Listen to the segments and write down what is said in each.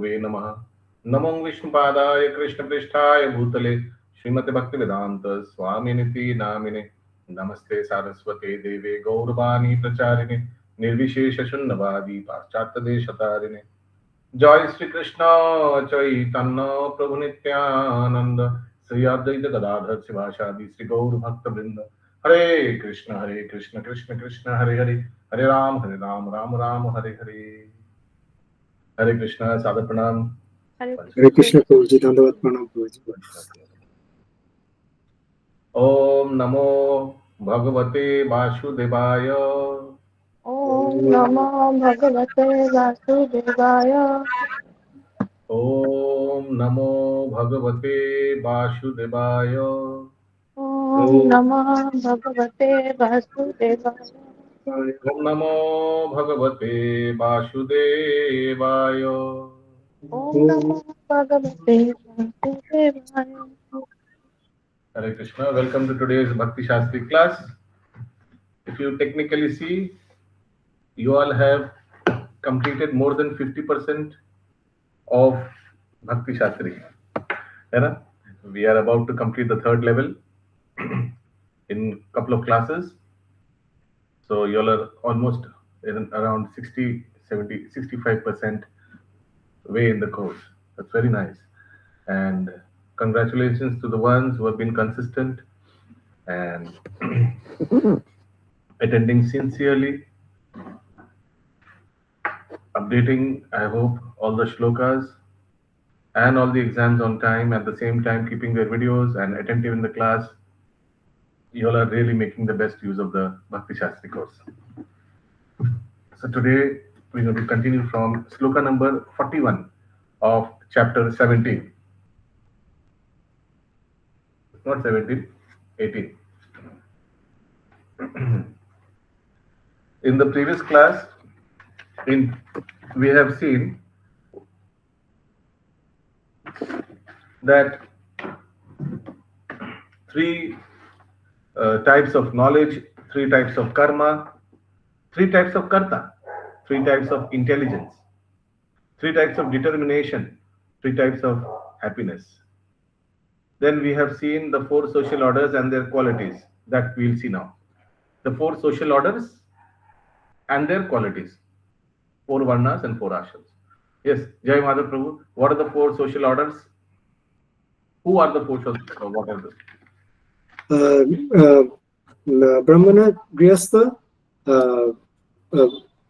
Tve Namaha. Namo Vishnupadaya Krishna Pristhaya Bhutale Srimate Bhaktivedanta Swaminiti Namine Namaste Saraswate Deve Gauravani Pracharine Nirvishesha Shunnavadi Paschatya Deshatarine Joy Sri Krishna Chaitanya Prabhu Nityananda Sri Advaita Gadadhar Sivashadi Sri Gaur Bhakta Vrinda Hare Krishna Krishna Krishna Hare Hare Hare Ram Ram Ram Hare Hare Hare Krishna Sada Pranam Hare Krishna Prabhuji, Dandavat Pranam Prabhuji. Om Namo Bhagavate Vasudevaya. Om Namo Bhagavate Vasudevaya. Om Namo Bhagavate Vasudevaya. Om Namo Bhagavate Vasudevaya. Om Namo Bhagavate Vasudevaya. Om Namo Bhagavate Vasudevaya. Hare Krishna. Welcome to today's Bhakti Shastri class. If you technically see, you all have completed more than 50% of Bhakti Shastri. We are about to complete the third level in a couple of classes. So you all are almost around 60, 70, 65% way in the course. That's very nice. And congratulations to the ones who have been consistent and attending sincerely, updating, I hope, all the shlokas and all the exams on time, at the same time keeping their videos and attentive in the class. You all are really making the best use of the Bhakti Shastri course. So today we're going to continue from sloka number 41 of chapter 17. Not 17, 18. In the previous class, we have seen that three types of knowledge, three types of karma, three types of karta, three types of intelligence, three types of determination, three types of happiness. Then we have seen the four social orders and their qualities that we'll see now. The four social orders and their qualities, four varnas and four ashrams. Yes, Jai Madhav Prabhu, what are the four social orders? Who are the four social orders? What are they? Brahmana, Grihastha,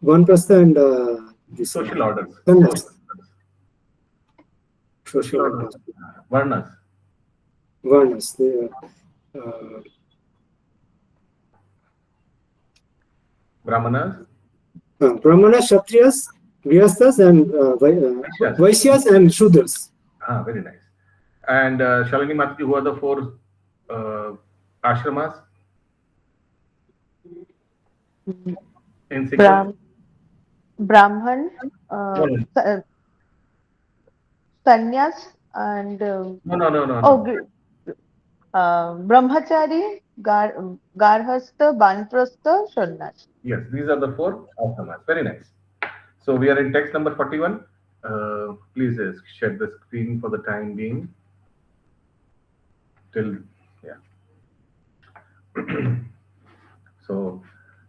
Vanprastha, and the social orders. Social orders. Varnas. Varnas. Brahmanas. Brahmanas, Kshatriyas, Grihasthas, and Vaishyas and Shudras. Ah, very nice. And Shalini Mataji, who are the four ashramas? In Brahman, Sannyas, and Brahmachari, Garhastha, Banprastha, Sannyas. Yes, these are the four ashramas. Very nice. So we are in text number 41. Please share the screen for the time being. So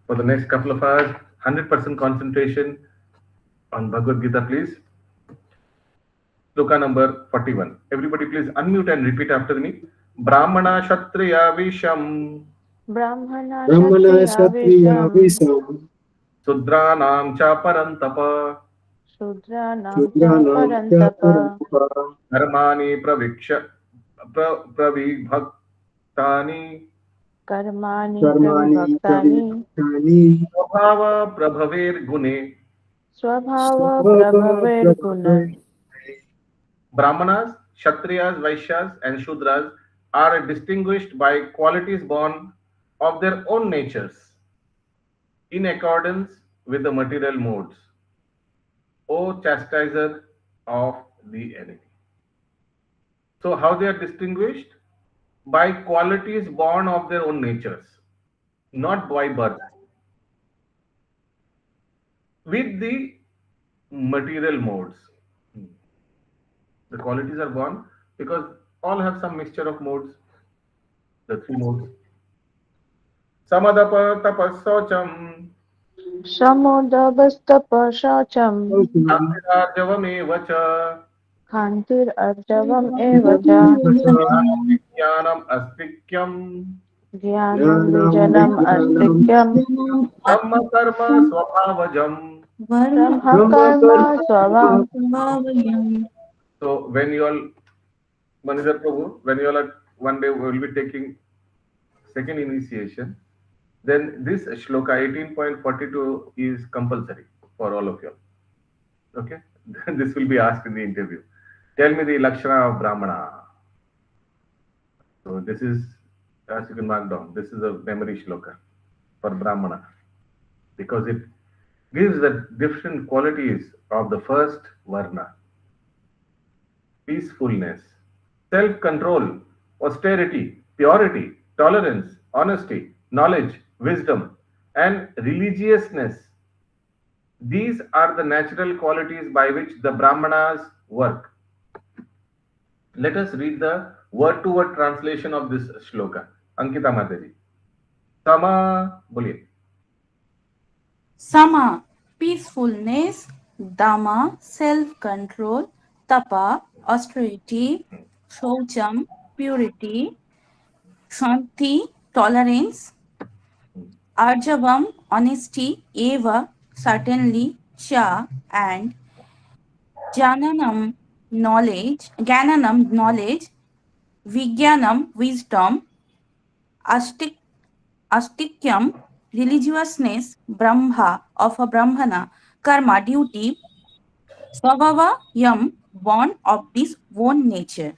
for the next couple of hours, 100% concentration on Bhagavad Gita, please. Sloka number 41. Everybody please unmute and repeat after me. Brahmana Kshatriya Visham. Brahmana Kshatriya Visham. Sudranam cha parantapa. Shudranam cha parantapa. Karmani pravibhaktani. Karmani pravibhaktani. Swabhava prabhaver gune. Swabhava prabhaver gune. Brahmanas, Kshatriyas, Vaishyas and Shudras are distinguished by qualities born of their own natures in accordance with the material modes. O chastiser of the enemy. So how they are distinguished? By qualities born of their own natures, not by birth. With the material modes. The qualities are born because all have some mixture of modes, the three modes. Samadapa tapassocham Samodabastapa shacham Bhaktirajavameva cha Khantir arjavam evacha Jnanam astikyam Jnanam vijanam astikyam Brahma karma swabhavajam. Brahma karma swavam. So when you all, Manizar Prabhu, when you all are one day will be taking second initiation, then this shloka 18.42 is compulsory for all of you all. Okay? This will be asked in the interview. Tell me the Lakshana of Brahmana. So this is, as you can mark down, this is a memory shloka for Brahmana because it gives the different qualities of the first Varna. Peacefulness, self-control, austerity, purity, tolerance, honesty, knowledge, wisdom, and religiousness. These are the natural qualities by which the Brahmanas work. Let us read the word-to-word translation of this shloka. Ankita Mataji. Sama, boliye. Sama, peacefulness. Dama, self-control. Tapa, austerity. Shaucham, purity. Shanti, tolerance. Arjavam, honesty. Eva, certainly. Cha, and Jananam, knowledge. Gananam, knowledge. Vigyanam, wisdom. Astikyam, religiousness. Brahma, of a Brahmana. Karma, duty. Swabhava, yam, born of this own nature.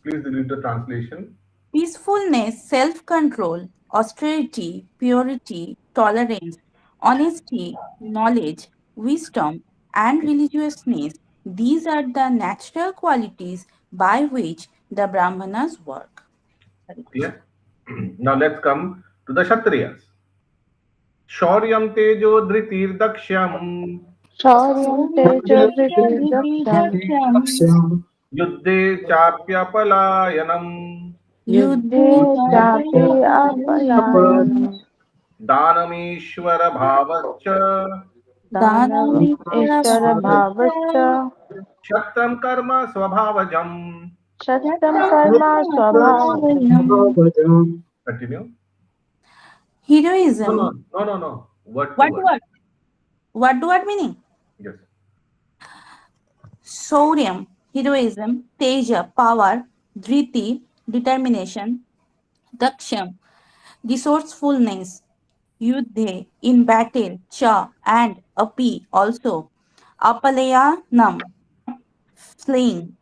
Please read the translation. Peacefulness, self-control, austerity, purity, tolerance, honesty, knowledge, wisdom, and religiousness. These are the natural qualities by which the Brahmanas work. Clear? Now let's come to the Kshatriyas. Shauryam tejo dhritir dakshyam Shauryam tejo dhritir daksham yuddhe chapya palayanam Yuddhe chapi apalanam danamishvara bhavascha Danam ishvara bhavascha shaktam karma swabhavajam. Shastam karma swabhavam. Continue. Heroism. No. What? What meaning? Yes. Shaurya, heroism. Teja, power. Dhriti, determination. Daksham, resourcefulness. Yuddhe, in battle. Cha, and api, also. Apalayanam, slaying.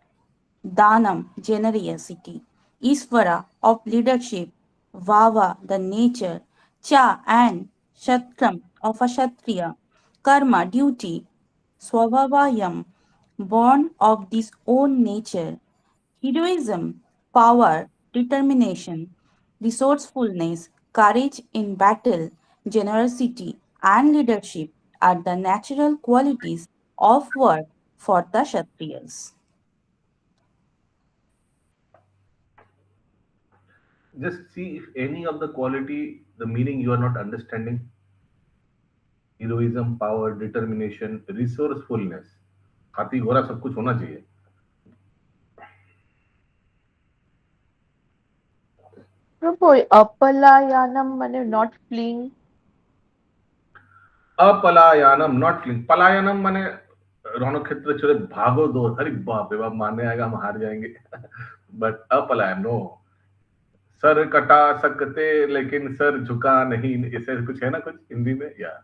Danam, generosity. Isvara, of leadership. Vava, the nature. Cha, and Shatram, of a Kshatriya. Karma, duty. Swabhavayam, born of this own nature. Heroism, power, determination, resourcefulness, courage in battle, generosity, and leadership are the natural qualities of work for the Kshatriyas. Just see if any of the quality, the meaning you are not understanding. Heroism, power, determination, resourcefulness. हाथी घोड़ा सब कुछ होना चाहिए. Prabhu, apalayanam mane not fleeing. अपलायानम, not fleeing. पलायनम माने रणक्षेत्र छोड़े भागो दो. अरे बाप रे बाप, मारने आएगा, हम हार जाएंगे. But अपलायन, no. सर कटा सकते लेकिन सर झुका नहीं, ऐसे कुछ है ना कुछ हिंदी में. या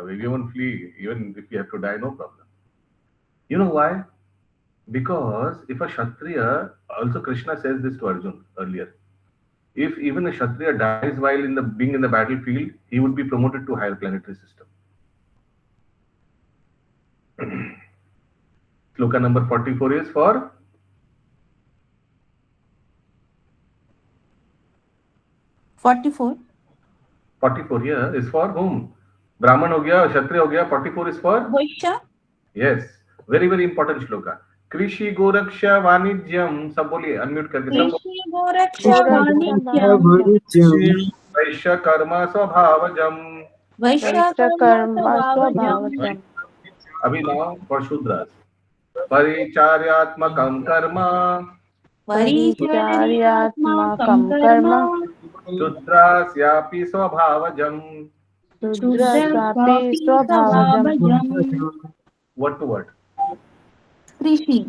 we won't flee even if you have to die, no problem. You know why? Because if a Kshatriya, also Krishna says this to Arjun earlier, if even a Kshatriya dies while being in the battlefield, he would be promoted to higher planetary system. Shloka number 44 is for? 44. 44 here is for whom? Brahman ho gaya, Kshatriya ho gaya. 44 is for? Vaishya. Yes. Very very important shloka. कृषि गोरक्षा वाणिज्यम. सब बोलिए, unmute करके सब बोलिए. कृषि गोरक्षा गोरक्षा वाणिज्यम वाणिज्यम वैश्य कर्म स्वभावजम. वैश्य वैश्य कर्म कर्म स्वभावजम स्वभावजम् अभी नाउ फॉर शूद्रास. परिचार्यात्मकं कर्म. परिचर्यात्मकं परिचार्यात्मकं कर्म कर्म शूद्रास्यापि स्वभावजम. शूद्रस्यापि शूद्रस्वापि स्वभावजम् स्वभावजम् Word to word. कृषि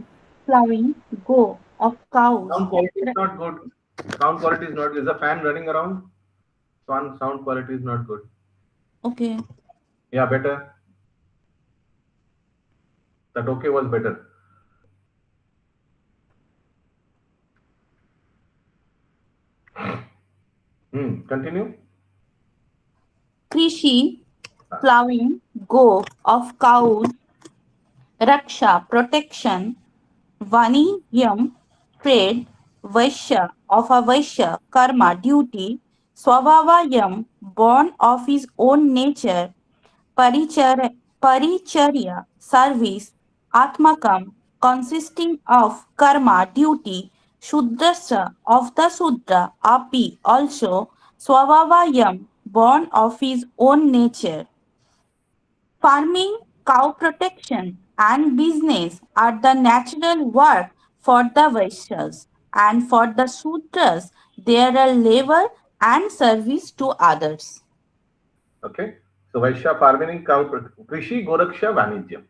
plowing go of cows Sound quality is not good. Sound quality is not. Is the fan running around? Sound quality is not good. okay Yeah, better. That okay was better. Continue. कृषि plowing go of cows raksha protection vaniyam trade vaishya of a vaishya karma duty swabhavayam born of his own nature Parichar- Paricharya service Atmakam consisting of karma duty Shudrasya of the Sudra Api also Swavavayam born of his own nature. Farming, cow protection and business are the natural work for the Vaishyas and for the Sudras there are labor and service to others. Okay. So Vaishya farming, cow, Krishi, Goraksha, Vanijyam.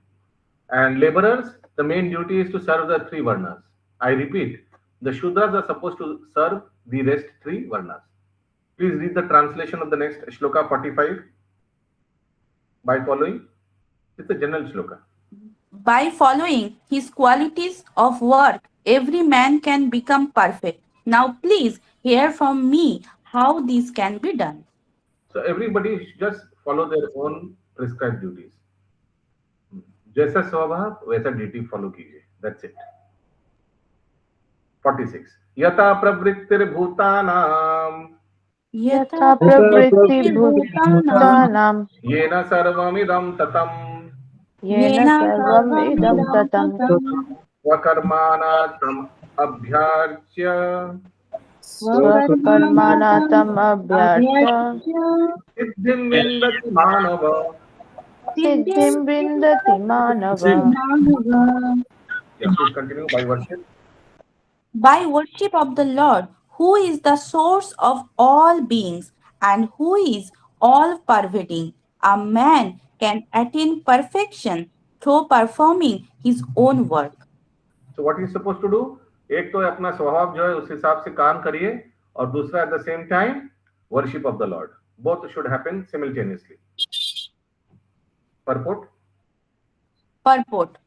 And laborers, the main duty is to serve the three varnas. I repeat, the Shudras are supposed to serve the rest three varnas. Please read the translation of the next shloka 45 by following. It's a general shloka. By following his qualities of work, every man can become perfect. Now, please hear from me how this can be done. So everybody should just follow their own prescribed duties. जैसा स्वभाव वैसा duty follow कीजिए. That's it. 46. यथा प्रवृत्तिर्भूतानां यथा यथा प्रवृत्तिभूतानां येन सर्वमिदं ततं येन सर्वमिदं ततं स्वकर्माणा तम् अभ्यार्च्य स्वकर्मणा तम् अभ्यर्च्य सिद्धिं विन्दति मानव. सिद्धिं विन्दति मानव. Yeah, please continue by worship. By worship of the Lord, who is the source of all beings and who is all pervading, a man can attain perfection through performing his own work. So what is supposed to do? एक तो अपना स्वभाव जो है उस हिसाब से काम करिए और दूसरा at the same time worship of the Lord. Both should happen simultaneously. Purport. Purport.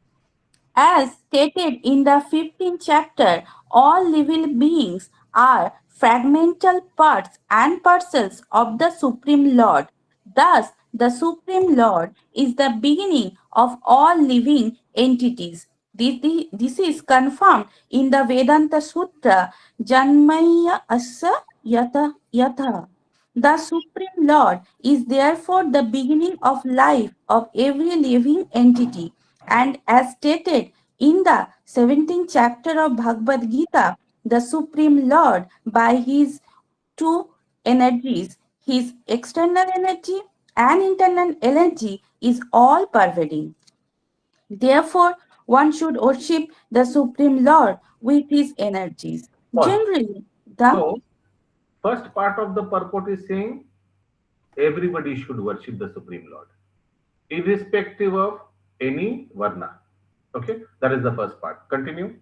As stated in the 15th chapter, all living beings are fragmental parts and parcels of the Supreme Lord. Thus, the Supreme Lord is the beginning of all living entities. This is confirmed in the Vedanta Sutra, Janmaya Asa Yata Yatha. The Supreme Lord is therefore the beginning of life of every living entity. And as stated in the 17th chapter of Bhagavad Gita, the Supreme Lord, by his two energies, his external energy and internal energy, is all pervading. Therefore, one should worship the Supreme Lord with his energies. Pause. Generally, the So first part of the purport is saying everybody should worship the Supreme Lord, irrespective of any varna. Okay, that is the first part. Continue.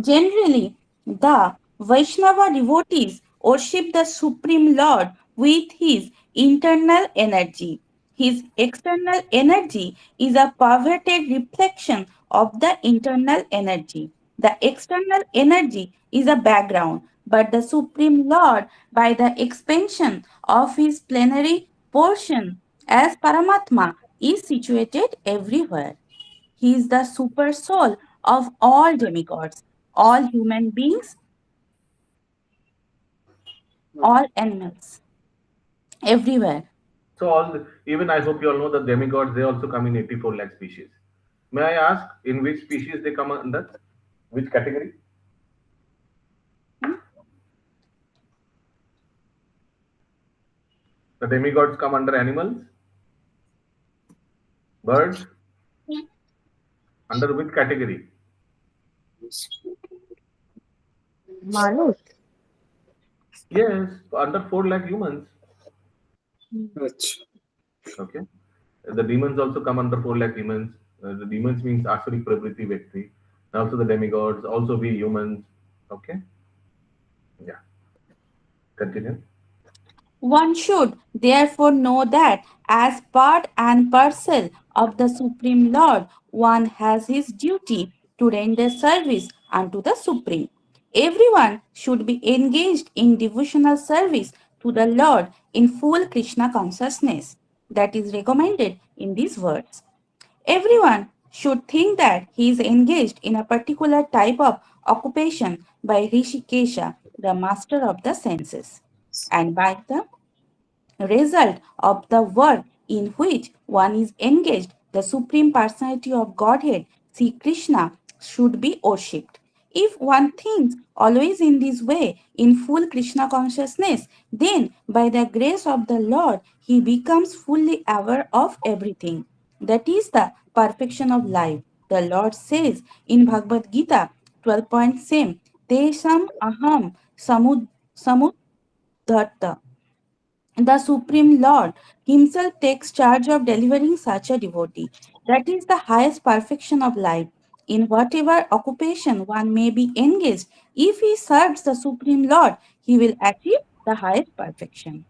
Generally, the Vaishnava devotees worship the Supreme Lord with his internal energy. His external energy is a perverted reflection of the internal energy. The external energy is a background, but the Supreme Lord, by the expansion of his plenary portion as Paramatma, is situated everywhere. He is the super soul of all demigods, all human beings, all animals, everywhere. So all even I hope you all know that demigods they also come in 84 lakh species. May I ask in which species they come under? Which category? The demigods come under animals? Birds? Under which category? Manush. Yes, under 4 lakh humans. Achha. Okay. The demons also come under 4 lakh humans. The demons means Asuri Pravriti Vyakti. Also the demigods, also we humans. Okay. Yeah. Continue. One should therefore know that as part and parcel of the Supreme Lord, one has his duty to render service unto the Supreme. Everyone should be engaged in devotional service to the Lord in full Krishna consciousness. That is recommended in these words. Everyone should think that he is engaged in a particular type of occupation by Rishikesha, the master of the senses, and by the result of the work in which one is engaged, the Supreme Personality of Godhead, Sri Krishna, should be worshipped. If one thinks always in this way, in full Krishna consciousness, then by the grace of the Lord, he becomes fully aware of everything. That is the perfection of life. The Lord says in Bhagavad Gita 12.7, Tesam aham samudhatta. The Supreme Lord Himself takes charge of delivering such a devotee. That is the highest perfection of life. In whatever occupation one may be engaged, if he serves the Supreme Lord, he will achieve the highest perfection.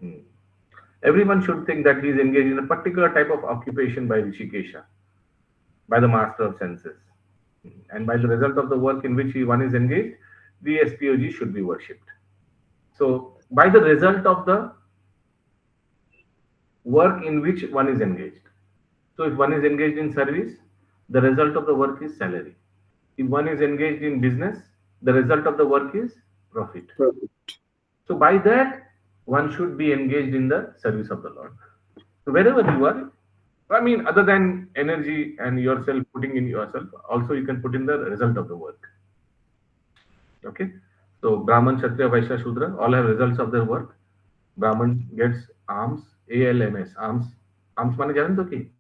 Hmm. Everyone should think that he is engaged in a particular type of occupation by Rishikesha, by the master of senses. And by the result of the work in which one is engaged, the SPOG should be worshipped. So, by the result of the work in which one is engaged. So, if one is engaged in service, the result of the work is salary. If one is engaged in business, the result of the work is profit. So, by that, one should be engaged in the service of the Lord. So, wherever you are, I mean, other than energy and yourself putting in yourself, also you can put in the result of the work. Okay. So, Brahman, Kshatriya, Vaishya, Shudra all have results of their work. Brahman gets alms, ALMS, alms. Alms माने जाने तो कि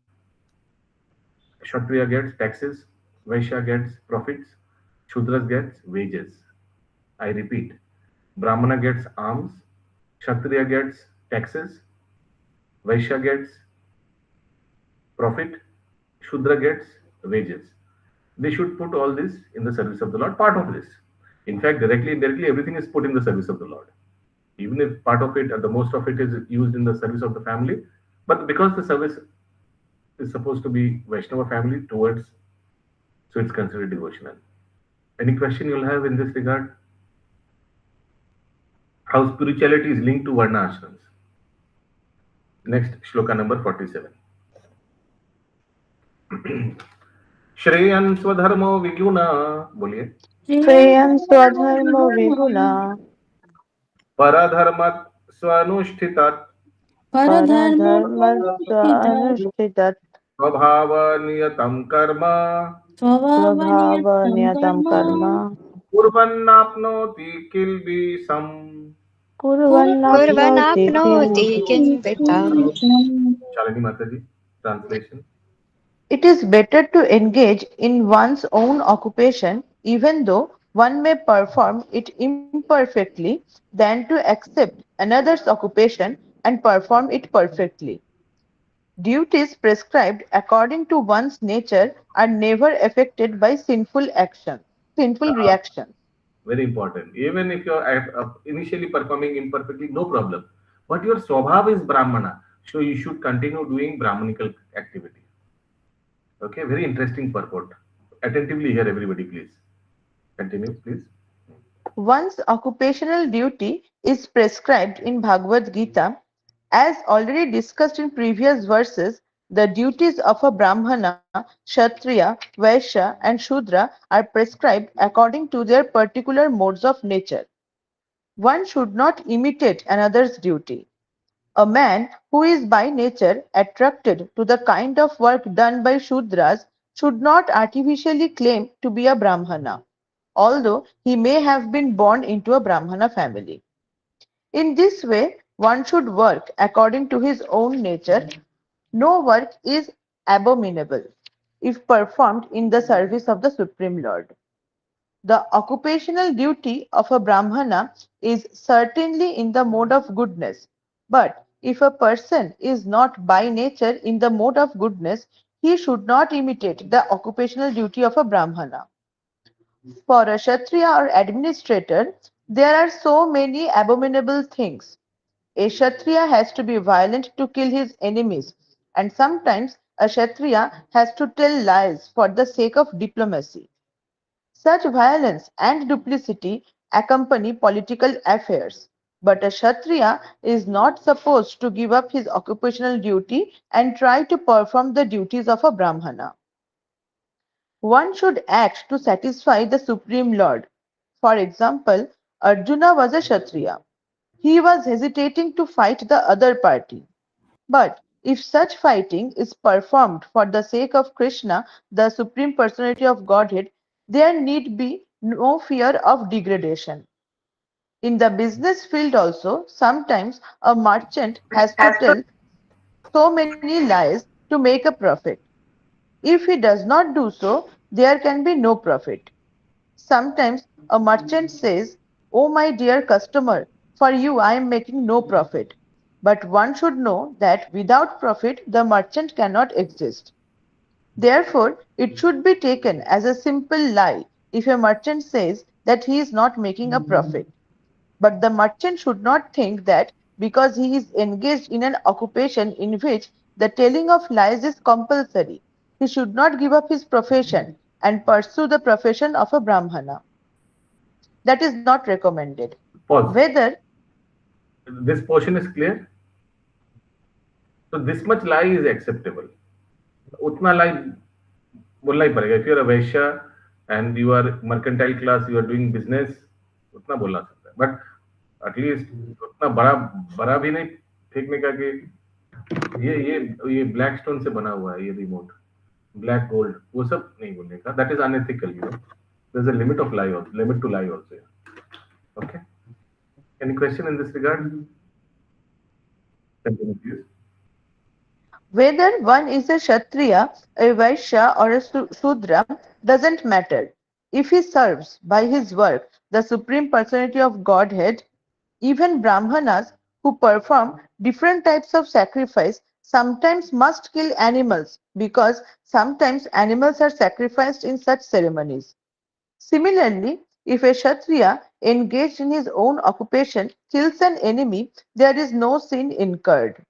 Kshatriya gets taxes, Vaishya gets profits, Shudras gets wages. I repeat, Brahmana gets alms, Kshatriya gets taxes, Vaishya gets profit, Shudra gets wages. They should put all this in the service of the Lord, part of this. In fact, directly, indirectly, everything is put in the service of the Lord. Even if part of it, or the most of it is used in the service of the family, but because the service is supposed to be Vaishnava family towards, so it's considered devotional. Any question you'll have in this regard? How spirituality is linked to Varna ashrams. Next, shloka number 47. Shreyan स्वधर्मो विगुणा बोलिए श्रेयं स्वधर्मो विगुणा परधर्मात् स्वनुष्ठितात् परधर्मस्वानुष्ठितत् स्वभावनियतं कर्म स्वभावनियतं कर्म कुर्वन्नाप्नोति किल्बिषम् कुर्वन्नाप्नोति कुर्वन्नाप्नोति किल्बिषम्. Shalini Mataji, translation. It is better to engage in one's own occupation, even though one may perform it imperfectly, than to accept another's occupation and perform it perfectly. Duties prescribed according to one's nature are never affected by sinful Uh, reactions. Very important. Even if you're initially performing imperfectly, no problem. But your swabhav is Brahmana, so you should continue doing Brahmanical activity. Okay, very interesting purport. Attentively hear everybody, please. Continue, please. One's occupational duty is prescribed in Bhagavad Gita. As already discussed in previous verses, the duties of a Brahmana, Kshatriya, Vaishya, and Shudra are prescribed according to their particular modes of nature. One should not imitate another's duty. A man who is by nature attracted to the kind of work done by Shudras should not artificially claim to be a Brahmana, although he may have been born into a Brahmana family. In this way, one should work according to his own nature. No work is abominable if performed in the service of the Supreme Lord. The occupational duty of a Brahmana is certainly in the mode of goodness, but if a person is not by nature in the mode of goodness, he should not imitate the occupational duty of a Brahmana. For a Kshatriya or administrator, there are so many abominable things. A Kshatriya has to be violent to kill his enemies, and sometimes a Kshatriya has to tell lies for the sake of diplomacy. Such violence and duplicity accompany political affairs, but a Kshatriya is not supposed to give up his occupational duty and try to perform the duties of a Brahmana. One should act to satisfy the Supreme Lord. For example, Arjuna was a Kshatriya. He was hesitating to fight the other party. But if such fighting is performed for the sake of Krishna, the Supreme Personality of Godhead, there need be no fear of degradation. In the business field also, sometimes a merchant has to tell so many lies to make a profit. If he does not do so, there can be no profit. Sometimes a merchant says, "Oh, my dear customer, for you I am making no profit." But one should know that without profit the merchant cannot exist. Therefore, it should be taken as a simple lie if a merchant says that he is not making a profit. But the merchant should not think that because he is engaged in an occupation in which the telling of lies is compulsory, he should not give up his profession and pursue the profession of a Brahmana. That is not recommended. Pause. Whether This portion is clear. So this much lie is acceptable. उतना lie बोलना ही पड़ेगा. If you are a Vaishya and you are mercantile class, you are doing business, उतना बोलना सकता है. But at least उतना बड़ा भी नहीं फेंकने का कि ये ब्लैक स्टोन से बना हुआ है ये रिमोट, ब्लैक गोल्ड, वो सब नहीं बोलने का. That is unethical, you know. There's a limit of lie also, limit to lie also. Okay. Any question in this regard? Continue, please. whether one is a Kshatriya, a Vaishya, or a Shudra doesn't matter. If he serves by his work the Supreme Personality of Godhead, even Brahmanas who perform different types of sacrifice sometimes must kill animals because sometimes animals are sacrificed in such ceremonies. Similarly, if a Kshatriya engaged in his own occupation kills an enemy, there is no sin incurred.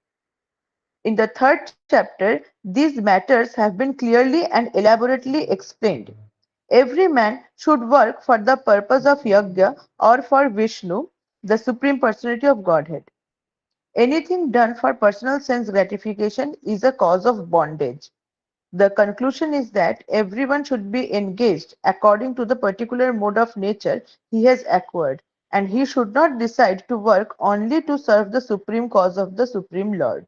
In the third chapter, these matters have been clearly and elaborately explained. Every man should work for the purpose of yajna or for Vishnu, the Supreme Personality of Godhead. Anything done for personal sense gratification is a cause of bondage. The conclusion is that everyone should be engaged according to the particular mode of nature he has acquired, and he should not decide to work only to serve the supreme cause of the Supreme Lord.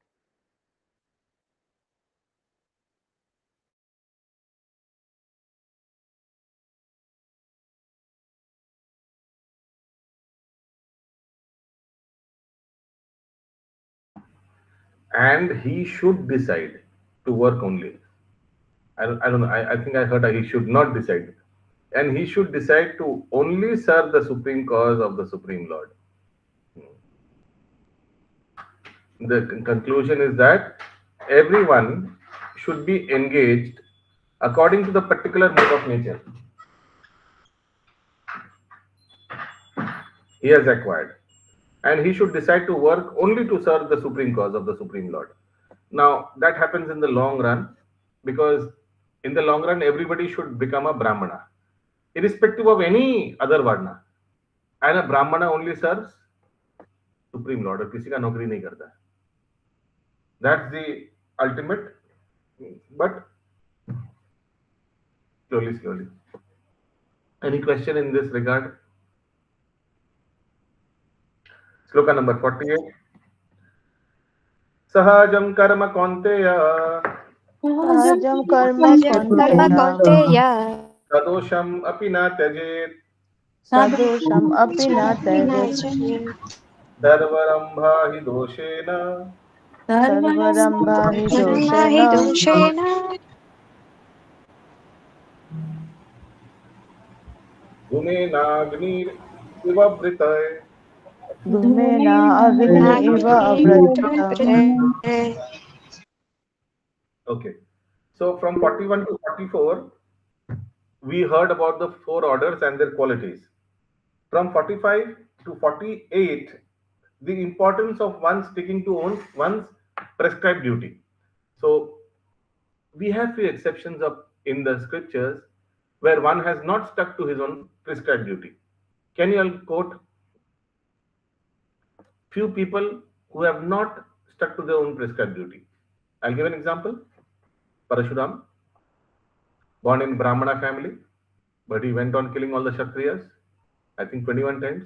And he should decide to work only. I don't know. I think I heard he should not decide. And he should decide to only serve the supreme cause of the Supreme Lord. The conclusion is that everyone should be engaged according to the particular mode of nature he has acquired. And he should decide to work only to serve the supreme cause of the Supreme Lord. Now, that happens in the long run because in the long run, everybody should become a Brahmana, irrespective of any other Varna. And a Brahmana only serves Supreme Lord, और किसी का नौकरी नहीं करता है. That's the ultimate, but slowly. Any question in this regard? Sloka number 48. Sahajam karma kaunteya Sahajam karma Sahajam karma kaunteya kaunteya sadosham api na tyajet sadosham api na tyajet dharvarambha hi doshena sarvarambha hi dharma hi doshena doshena dhunenagni ivabritay. dhumena avigni iva avrata. Okay, so from 41 to 44, we heard about the four orders and their qualities. From 45 to 48, the importance of one sticking to one's prescribed duty. So we have few exceptions in the scriptures where one has not stuck to his own prescribed duty. Can you all quote few people who have not stuck to their own prescribed duty? I'll give an example. Parashuram, born in Brahmana family, but he went on killing all the Kshatriyas, I think 21 times.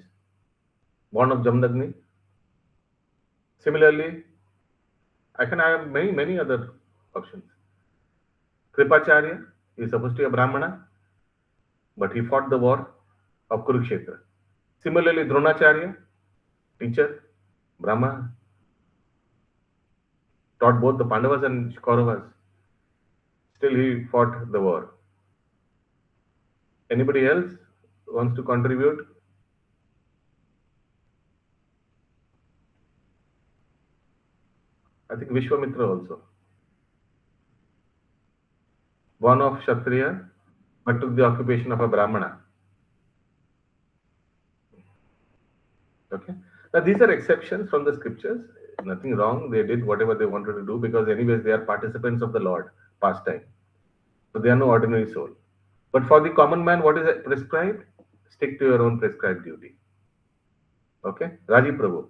Born of Jamdagni. Similarly, I can have many other options. Kripacharya is supposed to be a Brahmana, but he fought the war of Kurukshetra. Similarly, Dronacharya, teacher, Brahmana, taught both the Pandavas and Kauravas. Still, he fought the war. Anybody else wants to contribute? I think Vishwamitra also. Born of Kshatriya, but took the occupation of a Brahmana. Okay. Now these are exceptions from the scriptures. Nothing wrong. They did whatever they wanted to do because anyways they are participants of the Lord pastime. So they are no ordinary soul. But for the common man, what is prescribed? Stick to your own prescribed duty. Okay. Rajiv Prabhu.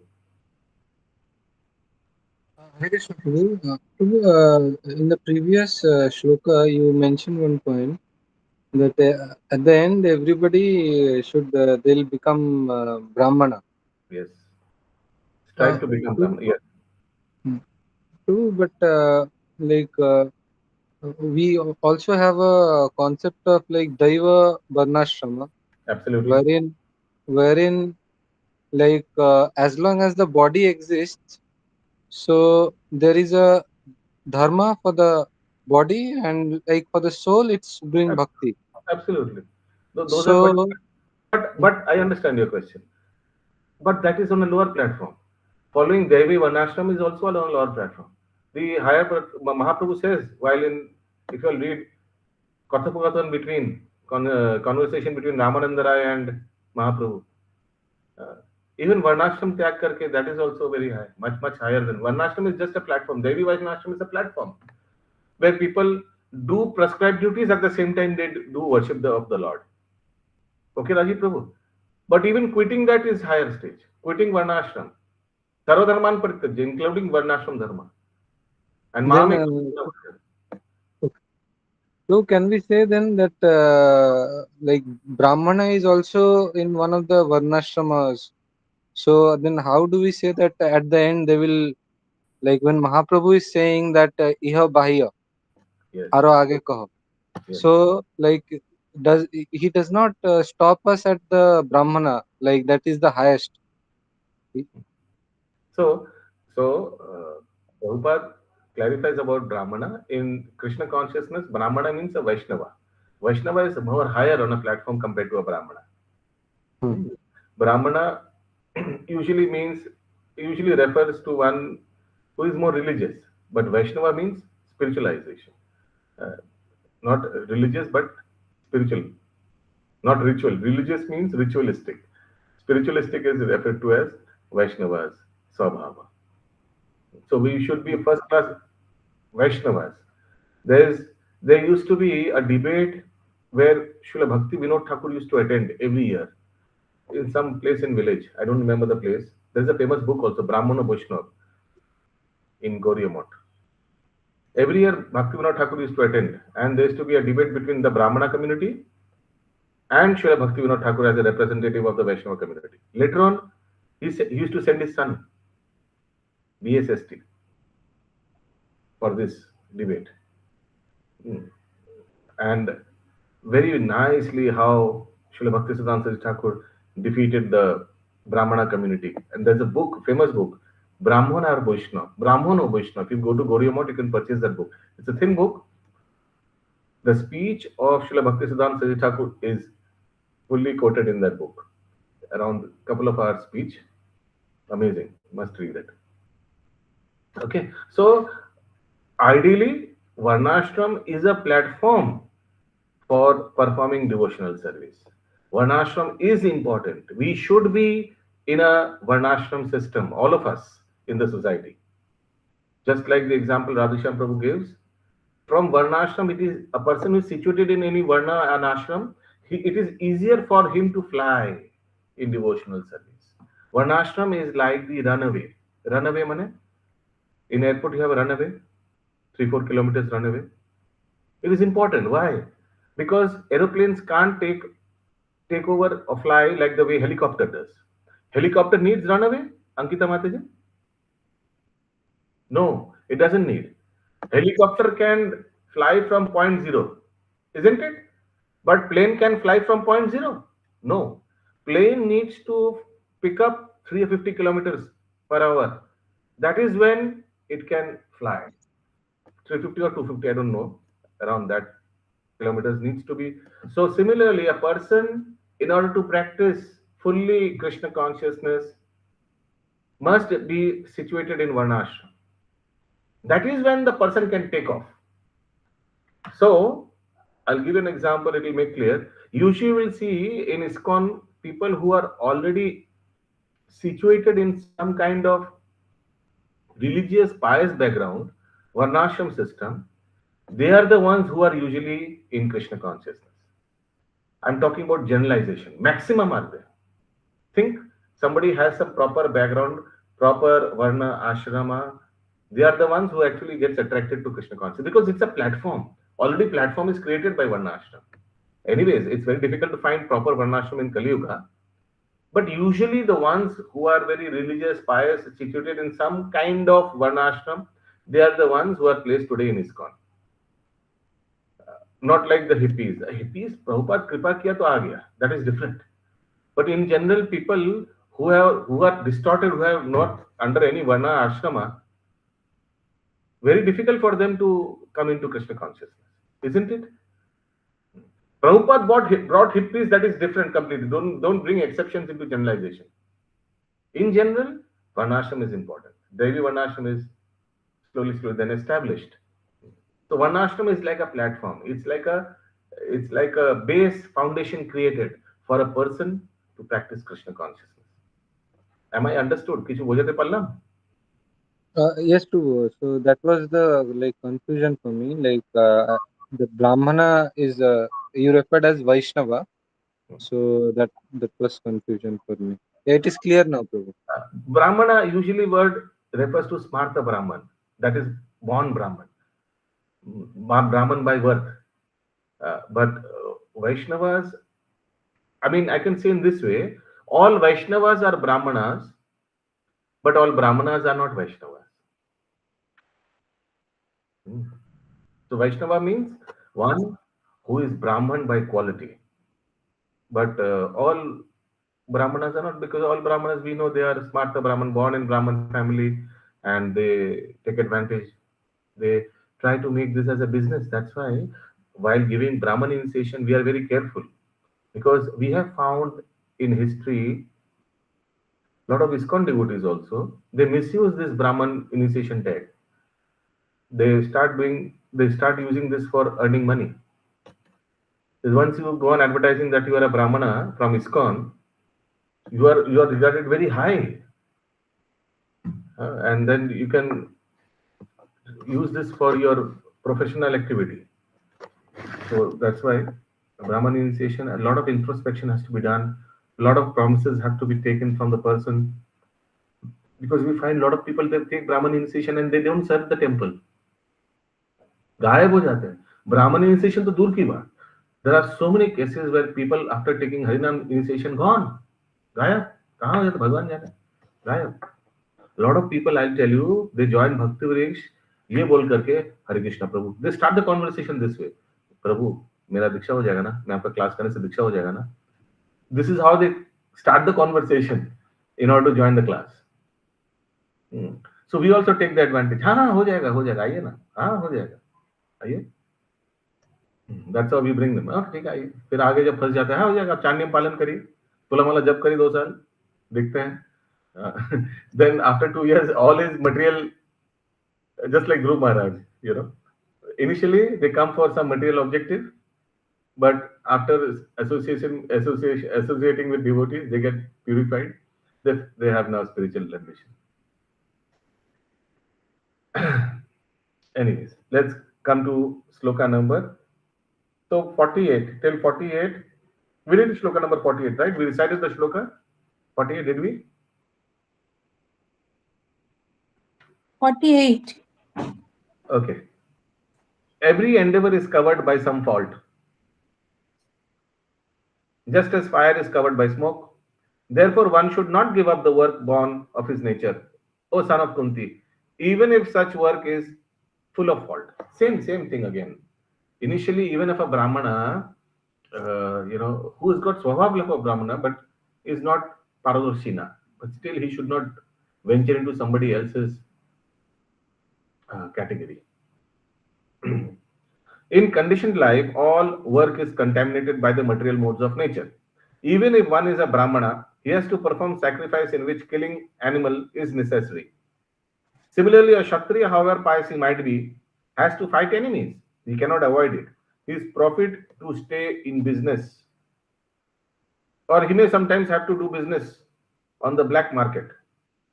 Hare Krishna Prabhu. Prabhu, in the previous shloka, you mentioned one point that at the end everybody should they'll become Brahmana. Yes. Strive to become Brahmana. Yes. True, but we also have a concept of like Daiva Varnashrama, Absolutely. wherein as long as the body exists, so there is a dharma for the body, and like for the soul it's doing bhakti. Absolutely. Those are So but I understand your question. But that is on a lower platform. Following Devi Varnashram is also on a lower platform. The higher Mahaprabhu says, while if you will read Kathapakathan between conversation between Ramananda Rai and Mahaprabhu, even Varnashram Tyag Karke, that is also very high, much higher than Varnashram is just a platform. Devi Varnashram is a platform where people do prescribed duties at the same time they do worship of the Lord. Okay, Rajiv Prabhu. But even quitting that is higher stage. Quitting Varnashram. Sarvadharman Parityajya, including Varnashram Dharma. And then, so can we say then that like Brahmana is also in one of the Varnashramas? So then how do we say that at the end they will, like when Mahaprabhu is saying that iha bahya yes. aro aage kaho. Yes. So like he does not stop us at the Brahmana, like that is the highest. So Prabhupada clarifies about Brahmana. In Krishna consciousness, Brahmana means a Vaishnava. Vaishnava is more higher on a platform compared to a Brahmana. Brahmana usually refers to one who is more religious, but Vaishnava means spiritualization. Not religious, but spiritual. Not ritual. Religious means ritualistic. Spiritualistic is referred to as Vaishnavas, Swabhava. So we should be first class Vaishnavas. There used to be a debate where Srila Bhakti Vinod Thakur used to attend every year in some place in village. I don't remember the place. There's a famous book also, Brahmana Vaishnav, in Gauriya Every year, Bhakti Vinod Thakur used to attend, and there used to be a debate between the Brahmana community and Srila Bhakti Vinod Thakur as a representative of the Vaishnava community. Later on, he used to send his son, BSST, for this debate. And very nicely how Srila Bhaktisiddhanta Thakur defeated the Brahmana community. And there's a book, famous book, Brahmana or Vaishnava. Brahmana or Vaishnava. If you go to Gauriya Math, you can purchase that book. It's a thin book. The speech of Srila Bhaktisiddhanta Thakur is fully quoted in that book. Around a couple of hours speech. Amazing. Must read it. Okay. So ideally, Varnashram is a platform for performing devotional service. Varnashram is important. We should be in a Varnashram system, all of us in the society. Just like the example Radhisham Prabhu gives, from Varnashram, it is a person who is situated in any Varna and ashram, it is easier for him to fly in devotional service. Varnashram is like the runaway. Runaway, mane? In airport, you have a runaway, 3-4 kilometers runaway. It is important. Why? Because aeroplanes can't take over or fly like the way helicopter does. Helicopter needs runaway, Ankita Mataji? No, it doesn't need. Helicopter can fly from point zero, isn't it? But plane can fly from point zero. No, plane needs to pick up 350 kilometers per hour. That is when it can fly. 350 or 250, I don't know. Around that kilometers needs to be. So similarly, a person, in order to practice fully Krishna consciousness, must be situated in Varnashram. That is when the person can take off. So I'll give an example, it will make clear. Usually you will see in ISKCON people who are already situated in some kind of religious pious background, Varnashram system, they are the ones who are usually in Krishna consciousness. I'm talking about generalization. Maximum are there. Think somebody has some proper background, proper Varna, Ashrama. They are the ones who actually gets attracted to Krishna consciousness because it's a platform. Already platform is created by Varna Ashram. Anyways, it's very difficult to find proper Varna Ashram in Kali Yuga. But usually the ones who are very religious, pious, situated in some kind of Varna Ashram, they are the ones who are placed today in ISKCON. Not like the hippies. Hippies, Prabhupada Kripa kiya to aa gaya. That is different. But in general, people who are distorted, who have not under any Varna Ashrama, very difficult for them to come into Krishna consciousness, isn't it? Prabhupada brought hippies, that is different completely. Don't bring exceptions into generalization. In general, Varnashram is important. Devi Varnashram is slowly then established. So Varnashram is like a platform. It's like a base foundation created for a person to practice Krishna consciousness. Am I understood? Kichu bojate pallam? Yes, too. So that was the confusion for me. The Brahmana is you referred as Vaishnava, so that was confusion for me. Yeah, it is clear now, Prabhu. Brahmana usually word refers to Smarta Brahman, that is born Brahman, Brahman by birth. But Vaishnavas, I mean, I can say in this way, all Vaishnavas are Brahmanas, but all Brahmanas are not Vaishnavas. So Vaishnava means one who is Brahman by quality. But all Brahmanas are not, because all Brahmanas, we know they are Smarta Brahman, born in Brahman family, and they take advantage. They try to make this as a business. That's why while giving Brahman initiation, we are very careful, because we have found in history a lot of ISKCON devotees also, they misuse this Brahman initiation tag. They start using this for earning money. Because once you go on advertising that you are a Brahmana from ISKCON, you are regarded very high, and then you can use this for your professional activity. So that's why Brahman initiation, a lot of introspection has to be done. A lot of promises have to be taken from the person, because we find a lot of people, they take Brahman initiation and they don't serve the temple. गायब हो जाते हैं. Brahman initiation तो दूर की बात. There are so many cases where people after taking Harinam initiation gone, गायब. कहाँ हो जाता, भगवान जाने, गायब. A lot of people, I'll tell you, they join Bhakti Vriksha ये बोल करके हरे कृष्णा प्रभु, they start the conversation this way, प्रभु मेरा दीक्षा हो जाएगा ना, मैं आपका क्लास करने से दीक्षा हो जाएगा ना. This is how they start the conversation in order to join the class. So we also take the advantage. हाँ हाँ हो जाएगा आइए ना, हाँ हो जाएगा आइए. That's how we bring them. ठीक है आइए. फिर आगे जब फंस जाते हैं, हाँ हो जाएगा, आप चार नियम पालन करिए, तुला माला जप करिए 2 साल, दिखते हैं. Then after 2 years all is material, just like Dhruv Maharaj, you know. Initially they come for some material objective, but after associating with devotees, they get purified. They have now spiritual ambition. Anyways, let's come to sloka number. So 48 till 48, we did shloka number 48, right? We recited the shloka 48, did we? 48. Okay. Every endeavor is covered by some fault. Just as fire is covered by smoke, therefore one should not give up the work born of his nature. O son of Kunti, even if such work is full of fault. Same thing again. Initially, even if a Brahmana, who has got swabhav of a Brahmana, but is not Paradarshina, but still he should not venture into somebody else's category. In conditioned life, all work is contaminated by the material modes of nature. Even if one is a Brahmana, he has to perform sacrifice in which killing animal is necessary. Similarly, a Kshatriya, however pious he might be, has to fight enemies. He cannot avoid it. His profit to stay in business. Or he may sometimes have to do business on the black market.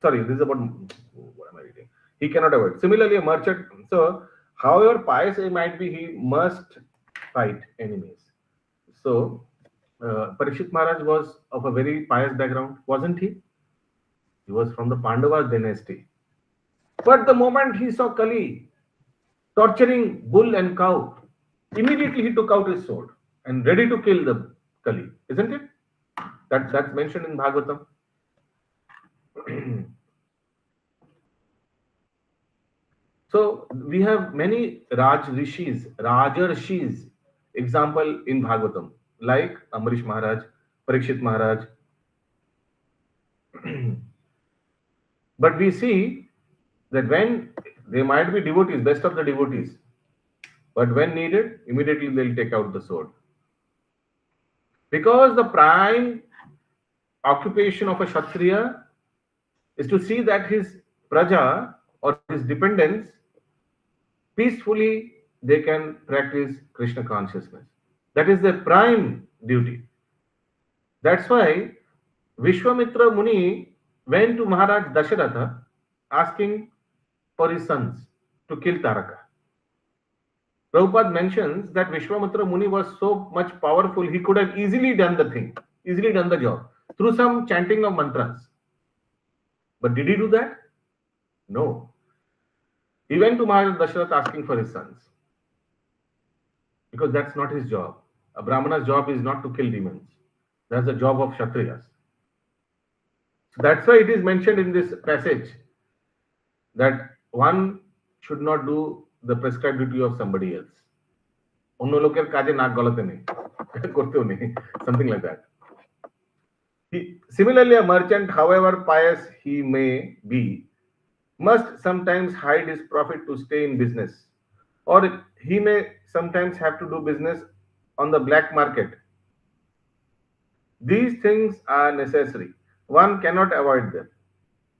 Sorry, this is about, what am I reading? He cannot avoid. Similarly, a merchant, so however pious he might be, he must fight enemies. So, Parikshit Maharaj was of a very pious background, wasn't he? He was from the Pandava dynasty. But the moment he saw Kali torturing bull and cow, immediately he took out his sword and ready to kill the Kali, isn't it? That's mentioned in Bhagavatam. So we have many Rajarshis example in Bhagavatam, like Amrish Maharaj, Parikshit Maharaj. But we see that when they might be devotees, best of the devotees, but when needed, immediately they'll take out the sword. Because the prime occupation of a Kshatriya is to see that his praja or his dependents peacefully they can practice Krishna consciousness. That is their prime duty. That's why Vishwamitra Muni went to Maharaj Dasharatha asking for his sons to kill Taraka. Prabhupada mentions that Vishwamitra Muni was so much powerful, he could have easily done the job through some chanting of mantras. But did he do that? No. He went to Maharaj Dasharatha asking for his sons. Because that's not his job. A Brahmana's job is not to kill demons. That's the job of Kshatriyas. So that's why it is mentioned in this passage that one should not do the prescribed duty of somebody else. Something like that. Similarly, a merchant, however pious he may be, must sometimes hide his profit to stay in business, or he may sometimes have to do business on the black market. These things are necessary. One cannot avoid them.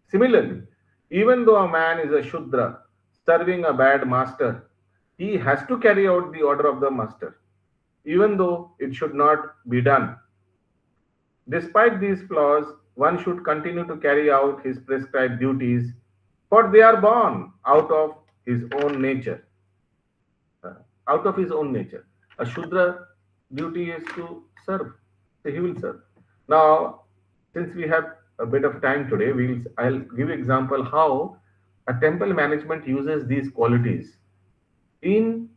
Similarly, even though a man is a Shudra serving a bad master, he has to carry out the order of the master, even though it should not be done. Despite these flaws, one should continue to carry out his prescribed duties, for they are born out of his own nature. Out of his own nature. A Shudra duty is to serve. So he will serve. Now, since we have a bit of time today, I'll give you example how a temple management uses these qualities in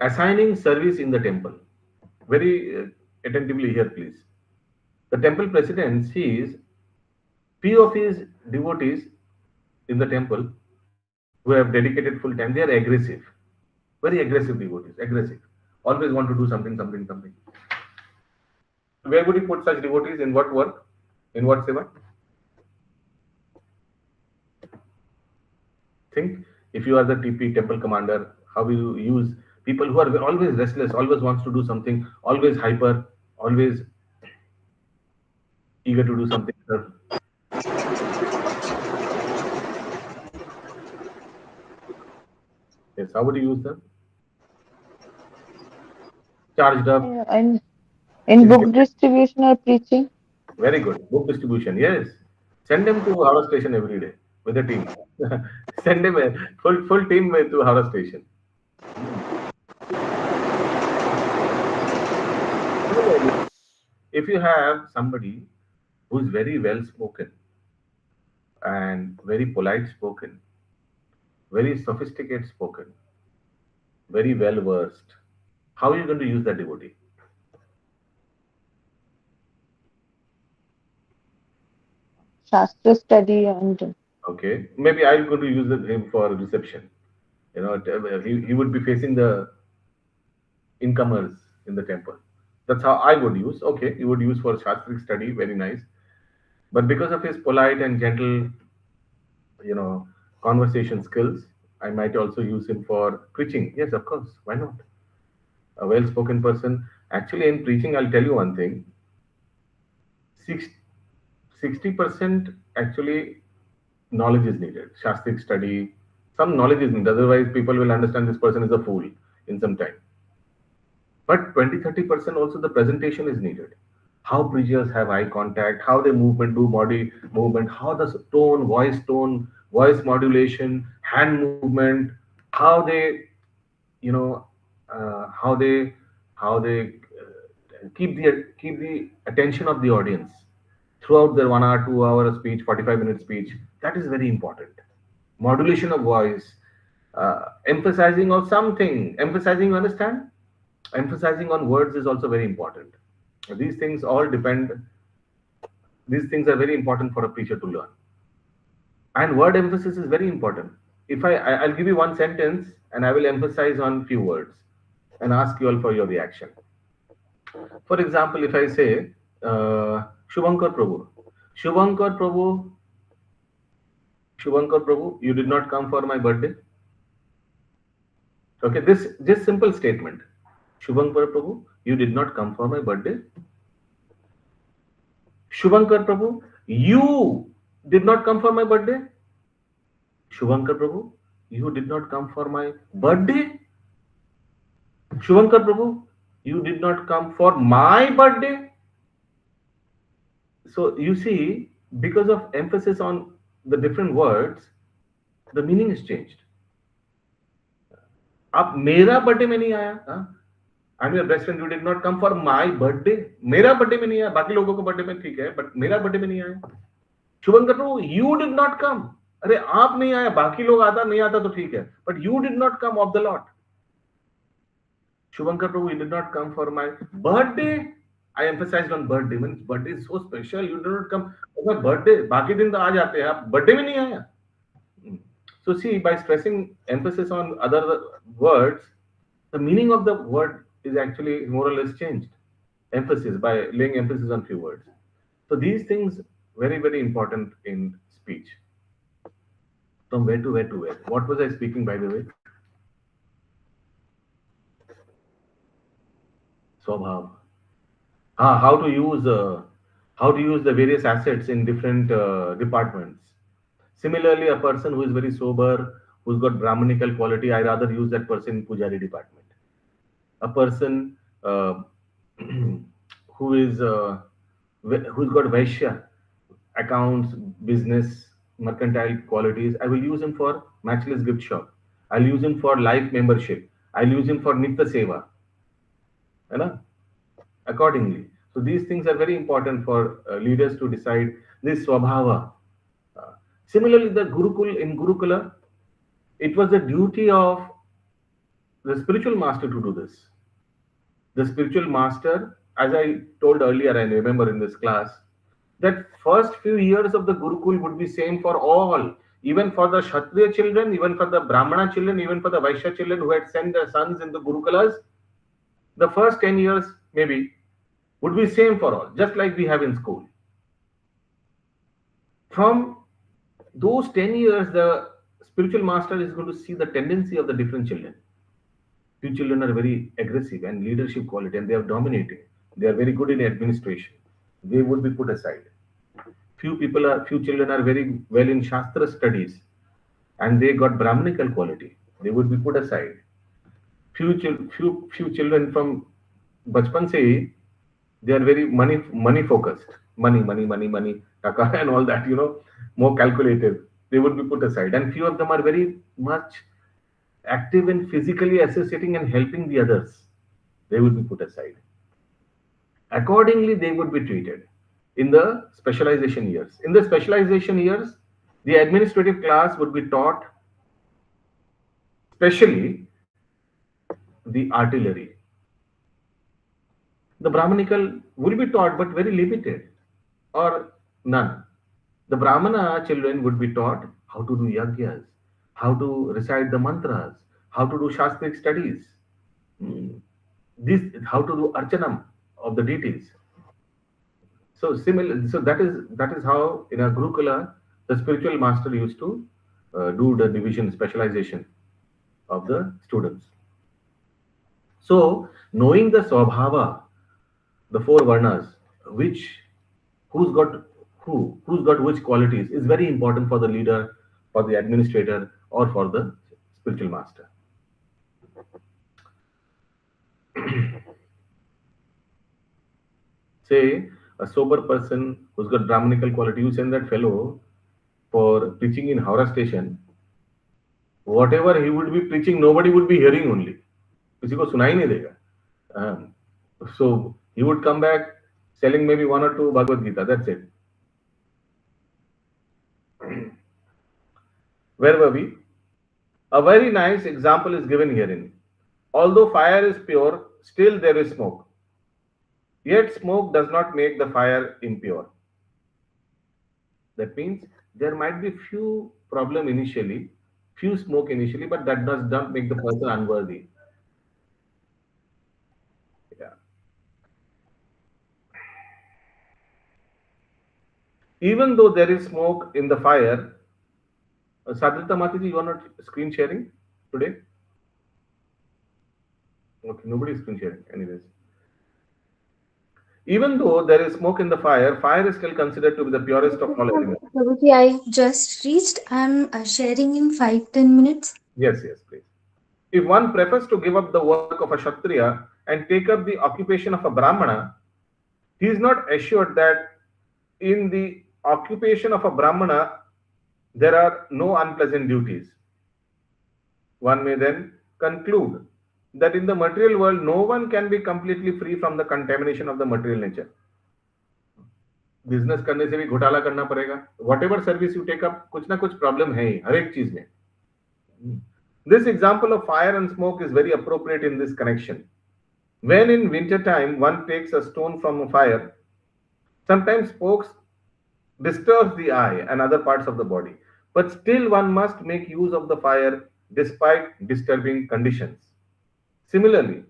assigning service in the temple. Very attentively here, please. The temple president sees few of his devotees in the temple who have dedicated full time, they are aggressive, very aggressive devotees, aggressive. Always want to do something, something, something. Where would you put such devotees? In what work? In what seva? Think, if you are the TP, temple commander, how will you use people who are always restless, always wants to do something, always hyper, always eager to do something? Yes, how would you use them? Charged up. And in book Intelligent. distribution or preaching? Very good. Book distribution. Yes. Send them to Howrah station every day with a team. Send them a full team to Howrah station. Similarly, if you have somebody who is very well spoken and very polite spoken, very sophisticated spoken, very well versed, how are you going to use that devotee? Shastra study and Okay, maybe I'm going to use him for reception. He would be facing the incomers in the temple. That's how I would use. Okay, you would use for Shastric study, very nice. But because of his polite and gentle, you know, conversation skills, I might also use him for preaching. Yes, of course. Why not? A well-spoken person. Actually, in preaching, I'll tell you one thing. 60% actually knowledge is needed. Shastric study, some knowledge is needed. Otherwise, people will understand this person is a fool in some time. But 20-30% also the presentation is needed. How preachers have eye contact, how they movement do body movement, how the tone, voice modulation, hand movement, how they, you know, how they keep the attention of the audience throughout their 1 hour, 2 hour speech, 45-minute speech. That is very important. Modulation of voice, emphasizing on something, emphasizing, you understand? Emphasizing on words is also very important. These things all depend, these things are very important for a preacher to learn. And word emphasis is very important. If I'll give you one sentence and I will emphasize on few words and ask you all for your reaction. For example, if I say, Shubhankar Prabhu, Shubhankar Prabhu, Shubhankar Prabhu, you did not come for my birthday. Okay, this just simple statement. Shubhankar Prabhu, you did not come for my birthday. Shubhankar Prabhu, you did not come for my birthday. Shubhankar Prabhu, you did not come for my birthday. Shubhankar Prabhu, you did not come for my birthday. So you see, because of emphasis on the different words, the meaning is changed. आप मेरा birthday में नहीं आया, I'm your best friend, you did not come for my birthday. मेरा birthday में नहीं आया, बाकी लोगों को बर्थडे में ठीक है, बट मेरा बर्थडे में नहीं आया. शुभंकर प्रभु, you did not come. अरे आप नहीं आया, बाकी लोग आता नहीं आता तो ठीक है, but you did not come of the lot. Shubhankar Prabhu, you did not come for my birthday. I emphasized on birthday. Means birthday is so special. You did not come for my birthday. बाकी दिन तो आ जाते हैं, आप birthday में नहीं आया. So see, by stressing emphasis on other words, the meaning of the word is actually more or less changed. Emphasis, by laying emphasis on few words. So these things very, very important in speech. From where to where to where. What was I speaking, by the way? Swabhav. How to use the various assets in different departments. Similarly, a person who is very sober, who's got Brahmanical quality, I rather use that person in Pujari department. A person who's got Vaishya, accounts, business, mercantile qualities, I will use him for matchless gift shop. I'll use him for life membership. I'll use him for Nitya Seva. Accordingly. So these things are very important for leaders to decide this swabhava. Similarly, the Gurukula, it was the duty of the spiritual master to do this. The spiritual master, as I told earlier, I remember in this class, that first few years of the Gurukul would be same for all. even for the Kshatriya children, even for the Brahmana children, even for the Vaishya children who had sent their sons into Gurukulas, the first 10 years maybe would be same for all, just like we have in school. From those 10 years, the spiritual master is going to see the tendency of the different children. Few children are very aggressive and leadership quality, and they are dominating. They are very good in administration. They would be put aside. Few children are very well in Shastra studies, and they got Brahmanical quality. They would be put aside. Few children from Bachpan se, they are very money focused. Money, taka, and all that, more calculative. They would be put aside. And few of them are very much active in physically associating and helping the others. They would be put aside. Accordingly, they would be treated in the specialization years. In the specialization years, the administrative class would be taught, especially the artillery. The Brahmanical will be taught, but very limited or none. The Brahmana children would be taught how to do yagyas, how to recite the mantras, how to do Shastric studies, how to do archanam of the deities. So that is how in a Gurukula the spiritual master used to do the division specialization of the students. So knowing the swabhava, the four varnas, who's got which qualities is very important for the leader, for the administrator, or for the spiritual master. Say a sober person who's got Brahmanical quality, you send that fellow for preaching in Howrah station. Whatever he would be preaching, nobody would be hearing only. किसी को सुनाई नहीं देगा. So he would come back selling maybe 1 or 2 Bhagavad Gita. That's it. Where were we? A very nice example is given herein. Although fire is pure, still there is smoke. Yet smoke does not make the fire impure. That means there might be few problem initially, few smoke initially, but that does not make the person unworthy. Yeah. Even though there is smoke in the fire, Sadrita Mataji, you are not screen sharing today? Okay, nobody is screen sharing. Anyways. Even though there is smoke in the fire, fire is still considered to be the purest of all elements. Prabhuji, I just reached. I'm sharing in 5-10 minutes. Yes, please. If one prefers to give up the work of a Kshatriya and take up the occupation of a Brahmana, he is not assured that in the occupation of a Brahmana there are no unpleasant duties. One may then conclude that in the material world, no one can be completely free from the contamination of the material nature. Business करने से भी घोटाला करना पड़ेगा. Whatever service you take up, कुछ ना कुछ problem है ही हर एक चीज में. This example of fire and smoke is very appropriate in this connection. When in winter time one takes a stone from a fire, sometimes smoke disturbs the eye and other parts of the body, but still one must make use of the fire despite disturbing conditions. Similarly,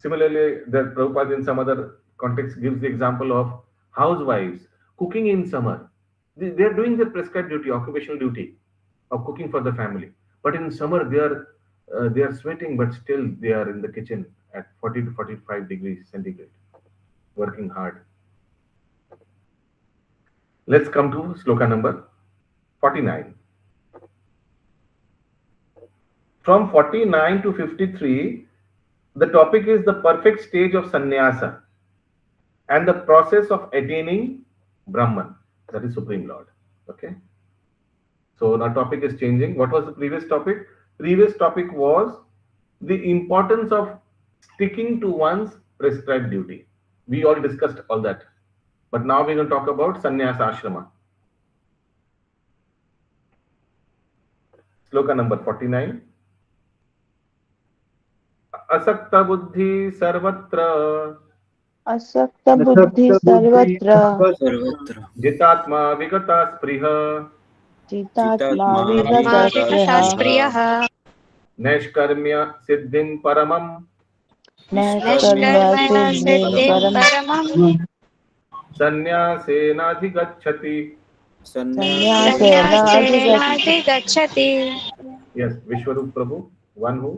the Prabhupada in some other context gives the example of housewives cooking in summer. They are doing their prescribed duty, occupational duty of cooking for the family. But in summer they are sweating, but still they are in the kitchen at 40 to 45 degrees centigrade, working hard. Let's come to sloka number 49. From 49 to 53, the topic is the perfect stage of sannyasa and the process of attaining Brahman, that is Supreme Lord. Okay. So now topic is changing. What was the previous topic? Previous topic was the importance of sticking to one's prescribed duty. We all discussed all that. But now we're going to talk about sannyasa ashrama. Sloka number 49. Asakta buddhi sarvatra. Asakta buddhi sarvatra. Jitatma vigata spriha. चितात्मा चित्तात्मा विगतस्पृहः विगतस्पृहः नैष्कर्म्य सिद्धिं परमं नैष्कर्म्य निष्कर्मण सिद्धिं सिद्धिं परम् परमम् संन्यासेनाधिगच्छति. संन्यासेनाधिगच्छति. संन्यासेनाधिगच्छति. Yes, Vishwarup Prabhu, one who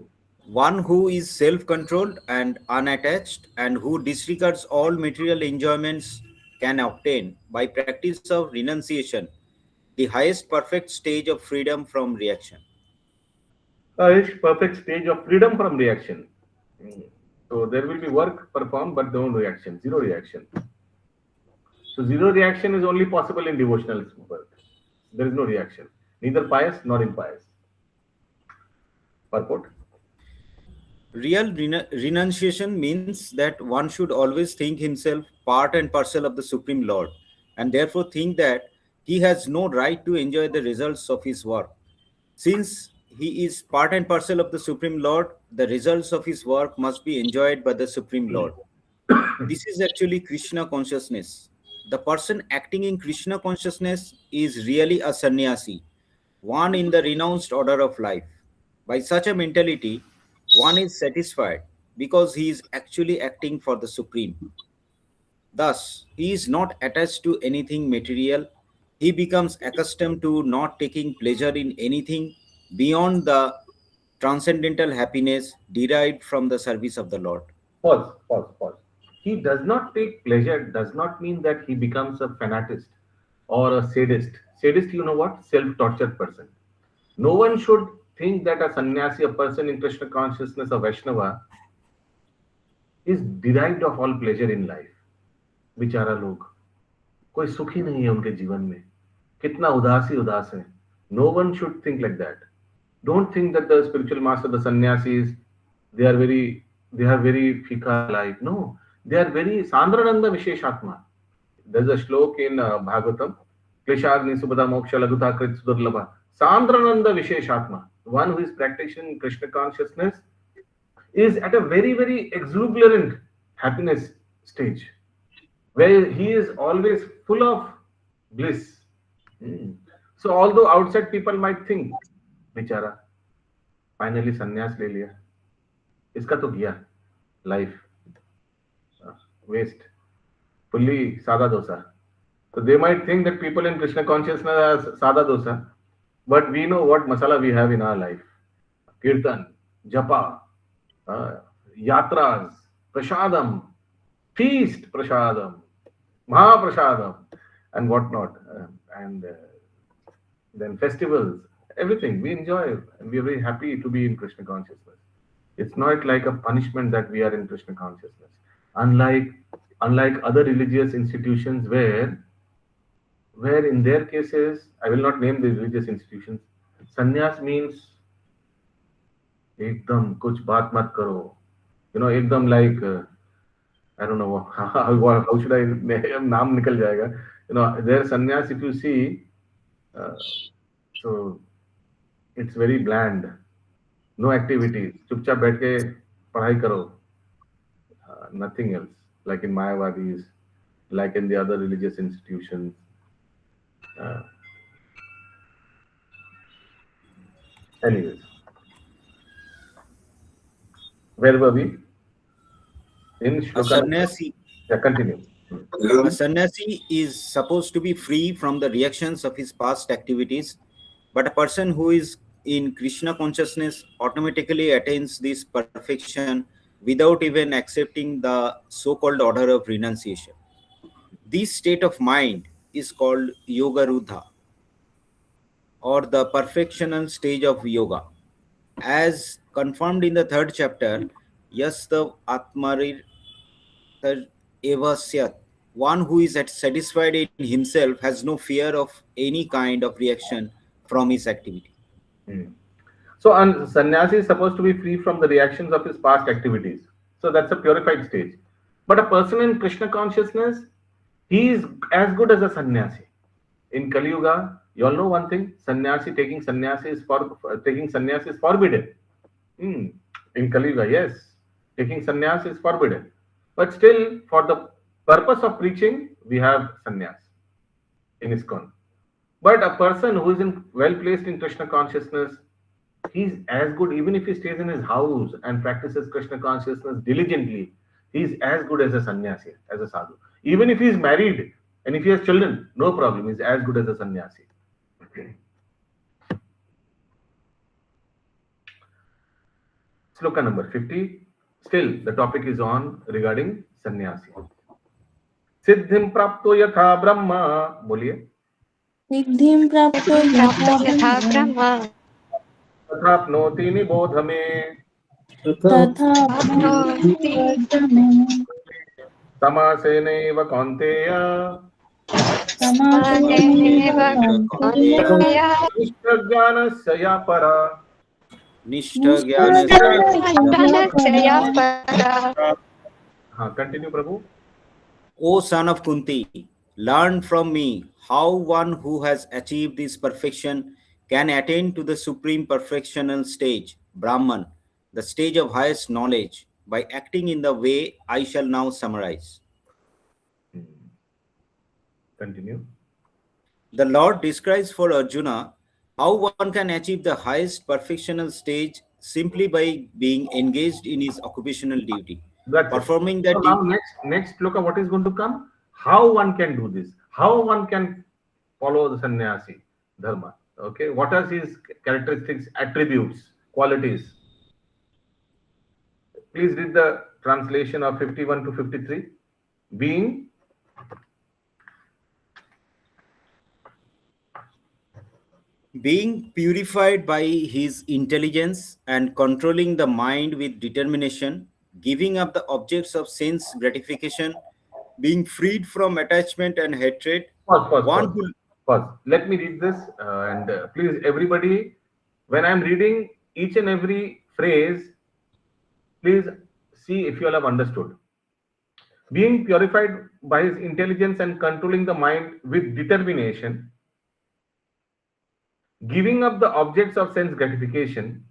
One who is self controlled and unattached and who disregards all material enjoyments can obtain, by practice of renunciation, the highest perfect stage of freedom from reaction. is perfect stage of freedom from reaction. So there will be work performed, but no reaction, zero reaction. So zero reaction is only possible in devotional work. There is no reaction, neither pious nor impious. Purport. Real renunciation means that one should always think himself part and parcel of the Supreme Lord, and therefore think that he has no right to enjoy the results of his work. Since he is part and parcel of the Supreme Lord, the results of his work must be enjoyed by the Supreme Lord. This is actually Krishna consciousness. The person acting in Krishna consciousness is really a sannyasi, one in the renounced order of life. By such a mentality, one is satisfied because he is actually acting for the Supreme. Thus, he is not attached to anything material. He becomes accustomed to not taking pleasure in anything beyond the transcendental happiness derived from the service of the Lord. Pause, pause, pause. He does not take pleasure, does not mean that he becomes a fanatist or a sadist. Sadist, you know what? Self-tortured person. No one should think that a sannyasi, a person in Krishna consciousness, a Vaishnava, is derived of all pleasure in life. बेचारा लोग कोई सुखी नहीं है उनके जीवन में, कितना उदास ही उदास है. No one should think like that. Don't think that the spiritual master, the sannyasis, they have very fika life. No, they are very sandrananda visheshatma. There's a shlok in Bhagavatam, kleshagni subhada moksha lagutha krit sudurlabha. Sandrananda visheshatma. One who is practicing Krishna consciousness is at a very, very exuberant happiness stage, where he is always full of bliss. So although outside people might think, बेचारा finally संन्यास ले लिया, इसका तो गया life waste, fully सादा dosa. So they might think that people in Krishna consciousness are sada dosa, but we know what masala we have in our life. Kirtan, japa, yatras, prasadam, feast prasadam, mahaprasadam, and whatnot, and then festivals, everything we enjoy, and we are very happy to be in Krishna consciousness. It's not like a punishment that we are in Krishna consciousness. Unlike other religious institutions where in their cases, I will not name the religious institutions, sannyas means ekdam kuch baat mat karo. Ekdam like I don't know how should I naam nikal jayega. Their sannyas, if you see, so it's very bland, no activities, चुपचाप बैठ के पढ़ाई करो, nothing else, like in Mayavadis, like in the other religious institutions. Anyways, where were we? In A Shloka. sannyasi, Yeah, continue. a sannyasi is supposed to be free from the reactions of his past activities, but a person who is in Krishna consciousness automatically attains this perfection without even accepting the so-called order of renunciation. This state of mind is called Yoga Rudha, or the perfectional stage of yoga. As confirmed in the third chapter, Yasta Atmarir Evasyat, one who is satisfied in himself has no fear of any kind of reaction from his activity. So, sannyasi is supposed to be free from the reactions of his past activities. So that's a purified stage. But a person in Krishna consciousness, he is as good as a sannyasi. In Kali Yuga, you all know one thing: taking sannyasi is forbidden. In Kali Yuga, yes, taking sannyas is forbidden. But still, for the purpose of preaching, we have sannyas in ISKCON. But a person who is well placed in Krishna consciousness, he's as good, even if he stays in his house and practices Krishna consciousness diligently, he's as good as a sannyasi, as a sadhu. Even if he's married and if he has children, no problem, he's as good as a sannyasi. Sloka number 50. Still, the topic is on regarding sannyasi. Siddhim prapto yatha brahma. Boliye. सिद्धिं प्राप्तो यथा यथा ब्रह्म ब्रह्म तथाप्नोति निबोध मे. तथा प्राप्नोति समासेनैव कौन्तेय. समासेनैव कौन्तेय कौन्तेय निष्ठज्ञानस्य या परा. ज्ञानस्य या परा. हाँ, continue Prabhu. O son of Kunti, learn from me how one who has achieved this perfection can attain to the supreme perfectional stage, Brahman, the stage of highest knowledge, by acting in the way I shall now summarize. Continue. The Lord describes for Arjuna how one can achieve the highest perfectional stage simply by being engaged in his occupational duty. That's Performing it. that So now next sloka, what is going to come? How one can do this? How one can follow the sannyasi dharma? Okay, what are his characteristics, attributes, qualities? Please read the translation of 51 to 53. Being purified by his intelligence and controlling the mind with determination, giving up the objects of sense gratification, being freed from attachment and hatred. Pause. Let me read this and please everybody, when I'm reading each and every phrase, please see if you all have understood. Being purified by his intelligence and controlling the mind with determination, giving up the objects of sense gratification,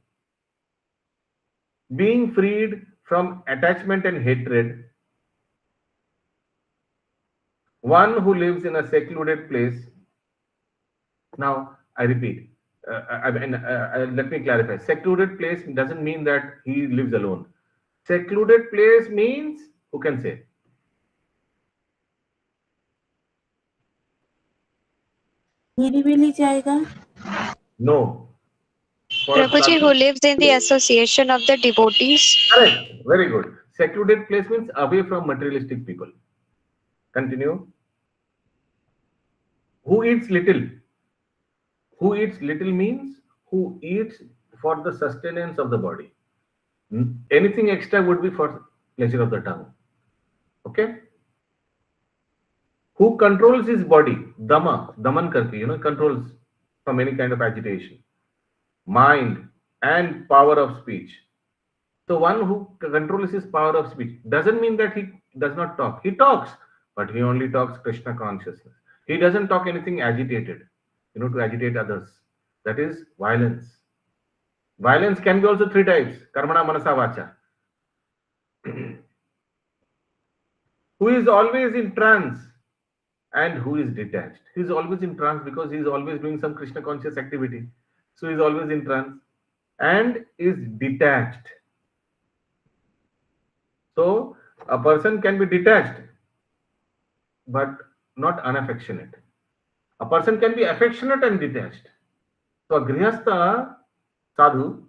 being freed from attachment and hatred, one who lives in a secluded place. Now, I repeat, let me clarify. Secluded place doesn't mean that he lives alone. Secluded place means, who can say? निरिबिली जाएगा. No. Prabhuji, who lives in the association of the devotees. Correct. Very good. Secluded place means away from materialistic people. Continue. Who eats little? Who eats little means who eats for the sustenance of the body. Anything extra would be for pleasure of the tongue. Okay? Who controls his body? Daman karke, controls from any kind of agitation. Mind and power of speech. So one who controls his power of speech doesn't mean that he does not talk. He talks, but he only talks Krishna consciousness. He doesn't talk anything agitated, to agitate others. That is violence. Violence can be also three types. Karmana, manasa, vacha. Who is always in trance and who is detached. He is always in trance because he is always doing some Krishna conscious activity. So he is always in trance and is detached. So a person can be detached but not unaffectionate. A person can be affectionate and detached. So a grihastha sadhu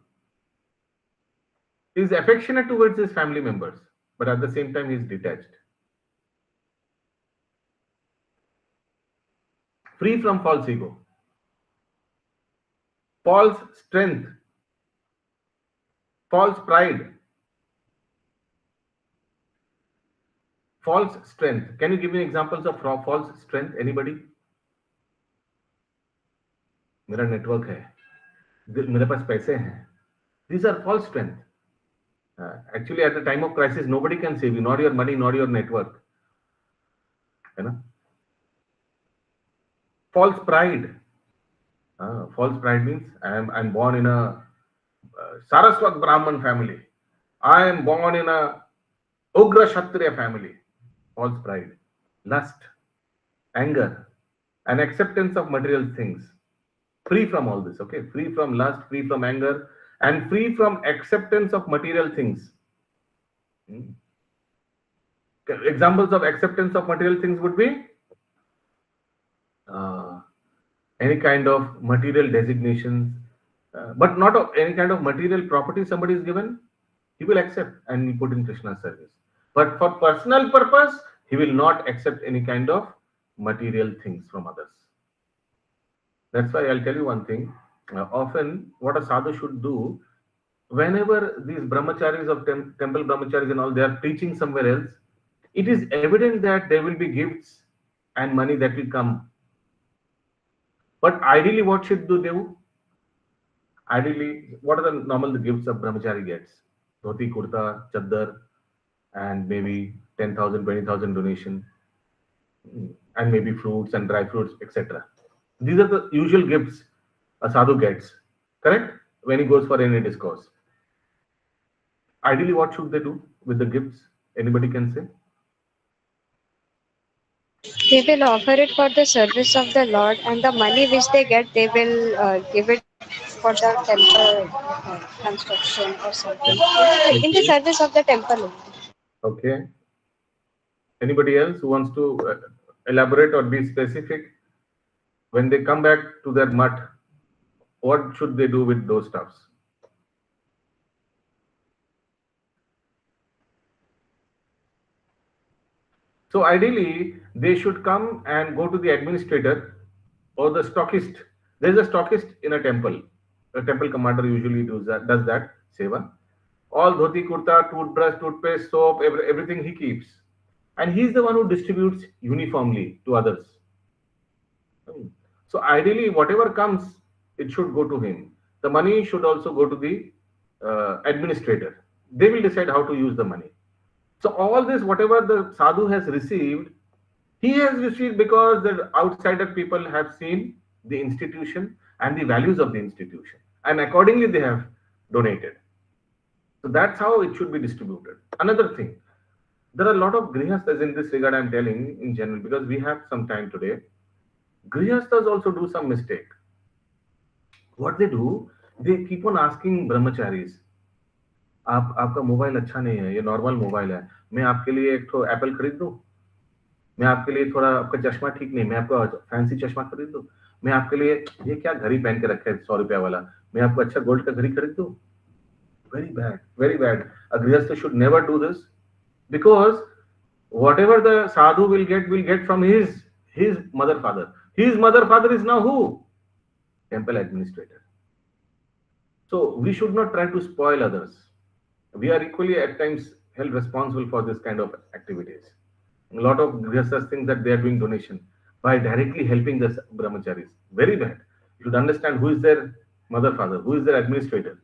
is affectionate towards his family members, but at the same time he is detached. Free from false ego, false strength, false pride, false strength. Can you give me examples of false strength? Anybody? मेरा network है, मेरे पास पैसे हैं. These are false strength. Actually, at the time of crisis, nobody can save you, not your money, not your network. False pride. False pride means I'm born in a Saraswat Brahman family. I am born in a Ugra Kshatriya family. False pride. Lust, anger, and acceptance of material things. Free from all this, okay? Free from lust, free from anger, and free from acceptance of material things. Hmm. Examples of acceptance of material things would be uh, any kind of material designations, but not of any kind of material property somebody is given, he will accept and he put in Krishna's service. But for personal purpose, he will not accept any kind of material things from others. That's why I'll tell you one thing. Often, what a sadhu should do, whenever these brahmacharis of temple brahmacharis and all, they are preaching somewhere else, it is evident that there will be gifts and money that will come. But ideally, what should do they do? Ideally, what are the normal gifts a brahmachari gets? Dhoti, kurta, chaddar, and maybe 10,000, 20,000 donation, and maybe fruits and dry fruits, etc. These are the usual gifts a sadhu gets, correct? When he goes for any discourse. Ideally, what should they do with the gifts? Anybody can say? They will offer it for the service of the Lord, and the money which they get, they will give it for the temple construction or something. In the Okay. service of the temple only. Okay. Anybody else who wants to elaborate or be specific? When they come back to their mutt, what should they do with those stuffs? So ideally, they should come and go to the administrator or the stockist. There is a stockist in a temple. A temple commander usually does that seva. All dhoti, kurta, toothbrush, toothpaste, soap, everything he keeps. And he's the one who distributes uniformly to others. So ideally, whatever comes, it should go to him. The money should also go to the administrator. They will decide how to use the money. So all this, whatever the sadhu has received, he has received because the outsider people have seen the institution and the values of the institution, and accordingly they have donated. So that's how it should be distributed. Another thing, there are a lot of grihasthas in this regard. I'm telling in general because we have some time today. Grihasthas also do some mistake. What they do, they keep on asking brahmacharis, आपका mobile अच्छा नहीं है, ये normal mobile है, मैं आपके लिए एक तो एप्पल खरीद दूं, मैं आपके लिए थोड़ा आपका चश्मा ठीक नहीं, मैं आपका फैंसी चश्मा खरीद दूं, मैं आपके लिए ये क्या घड़ी पहन के रखा है 100 रुपया वाला, मैं आपको अच्छा गोल्ड का घड़ी खरीद दूं. Very bad, very bad. A grihastha should never do this, because whatever the sadhu will get from his mother father. His mother father is now who? Temple administrator. So we should not try to spoil others. We are equally at times held responsible for this kind of activities. A lot of grihasthas think that they are doing donation by directly helping the brahmacharis. Very bad. You should understand who is their mother father, who is their administrator.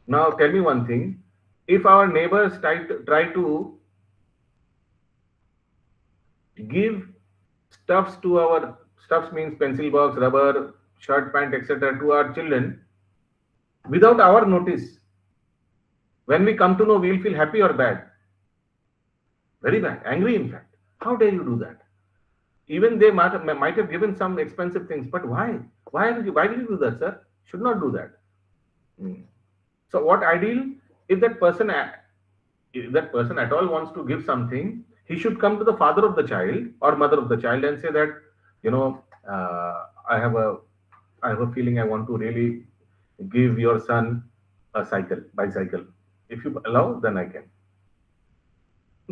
Now tell me one thing. If our neighbors try to give stuffs to our, stuffs means pencil box, rubber, shirt, pant, etc. to our children without our notice, when we come to know, we will feel happy or bad? Very bad, angry in fact. How dare you do that? Even they might have given some expensive things, but why? Why did you do that, sir? Should not do that. So what ideal, if that person at all wants to give something, he should come to the father of the child or mother of the child and say that, I have a feeling I want to really give your son a bicycle. If you allow, then I can.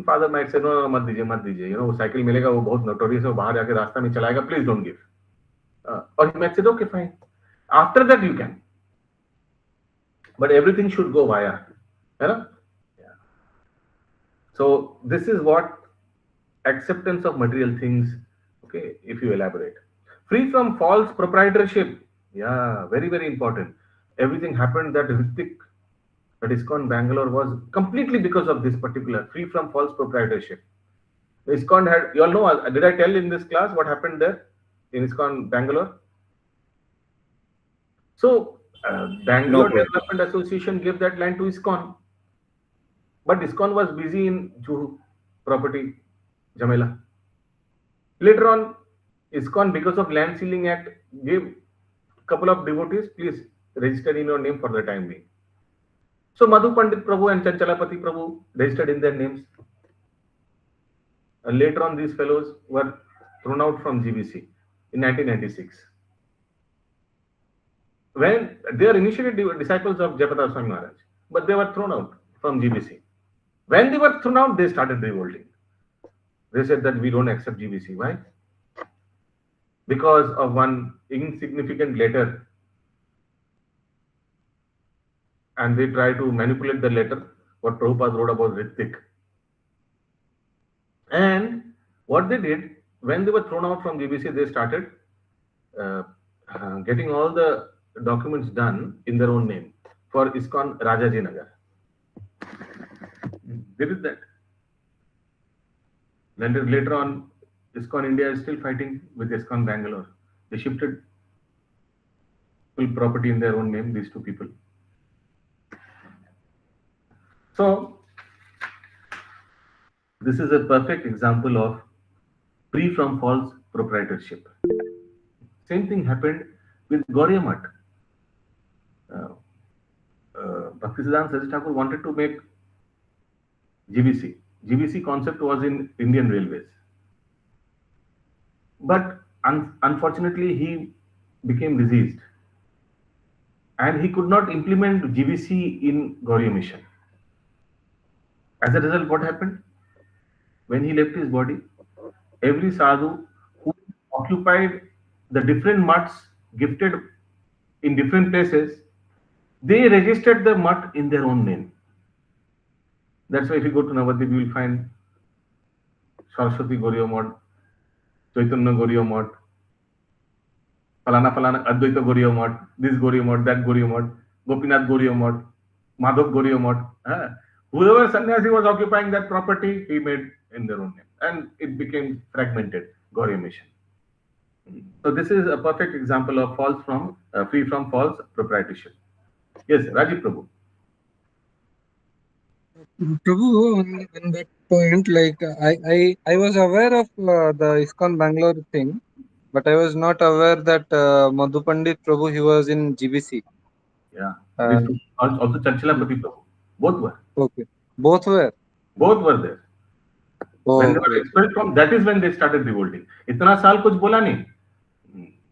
Father might say, no, मत दीजिए. वो cycle मिलेगा, वो बहुत notorious है, वो बाहर जाके रास्ता में चलाएगा, please don't give. Or he might say, okay, fine. After that you can. But everything should go via. Yeah. So this is what acceptance of material things, okay, if you elaborate. Free from false proprietorship. Yeah, very, very important. Everything happened that Ritik, that ISKCON Bangalore was completely because of this particular, free from false proprietorship. ISKCON had, you all know, did I tell in this class what happened there in ISKCON Bangalore? So Bangalore Development Association gave that land to ISKCON, but ISKCON was busy in Juhu property, Jamela. Later on, ISKCON, because of Land Sealing Act, gave couple of devotees, please register in your name for the time being. So Madhu Pandit Prabhu and Chanchalapati Prabhu registered in their names. And later on, these fellows were thrown out from GBC in 1996. When they are initially disciples of Jayapataka Swami Maharaj, but they were thrown out from GBC. When they were thrown out, they started revolting. They said that we don't accept GBC. Why? Because of one insignificant letter, and they try to manipulate the letter, what Prabhupada wrote about Ritik. And what they did, when they were thrown out from GBC, they started getting all the documents done in their own name for ISKCON Rajaji Nagar. They did that. Then later on, ISKCON India is still fighting with ISKCON Bangalore. They shifted full property in their own name, these two people. So, this is a perfect example of free from false proprietorship. Same thing happened with Gauriya Math. Bhaktisiddhanta Saraswati Thakur wanted to make GBC. GBC concept was in Indian Railways. But unfortunately, he became diseased. And he could not implement GBC in Gauriya Mission. As a result, what happened? When he left his body, every sadhu who occupied the different mutts gifted in different places, they registered the mutt in their own name. That's why if you go to Navadvip, you will find Saraswati Gauriya Math, Chaitanya Gauriya Math, Falana Advaita Gauriya Math, this Gauriya Math, that Gauriya Math, Gopinath Gauriya Math, Madhav Gauriya Math. Whoever sannyasi was occupying that property, he made in their own name. And it became fragmented, Gauriya Mission. So this is a perfect example of free from false proprietorship. Yes, Rajiv Prabhu. Prabhu, on that point, like I was aware of the ISKCON Bangalore thing, but I was not aware that Madhu Pandit Prabhu, he was in GBC. Yeah, these two. Also Chanchalapati Prabhu. Both were. Okay. Both were? Both were there. Oh, when they were expelled from, that is when they started revolting. Itna saal kuch bola nahi.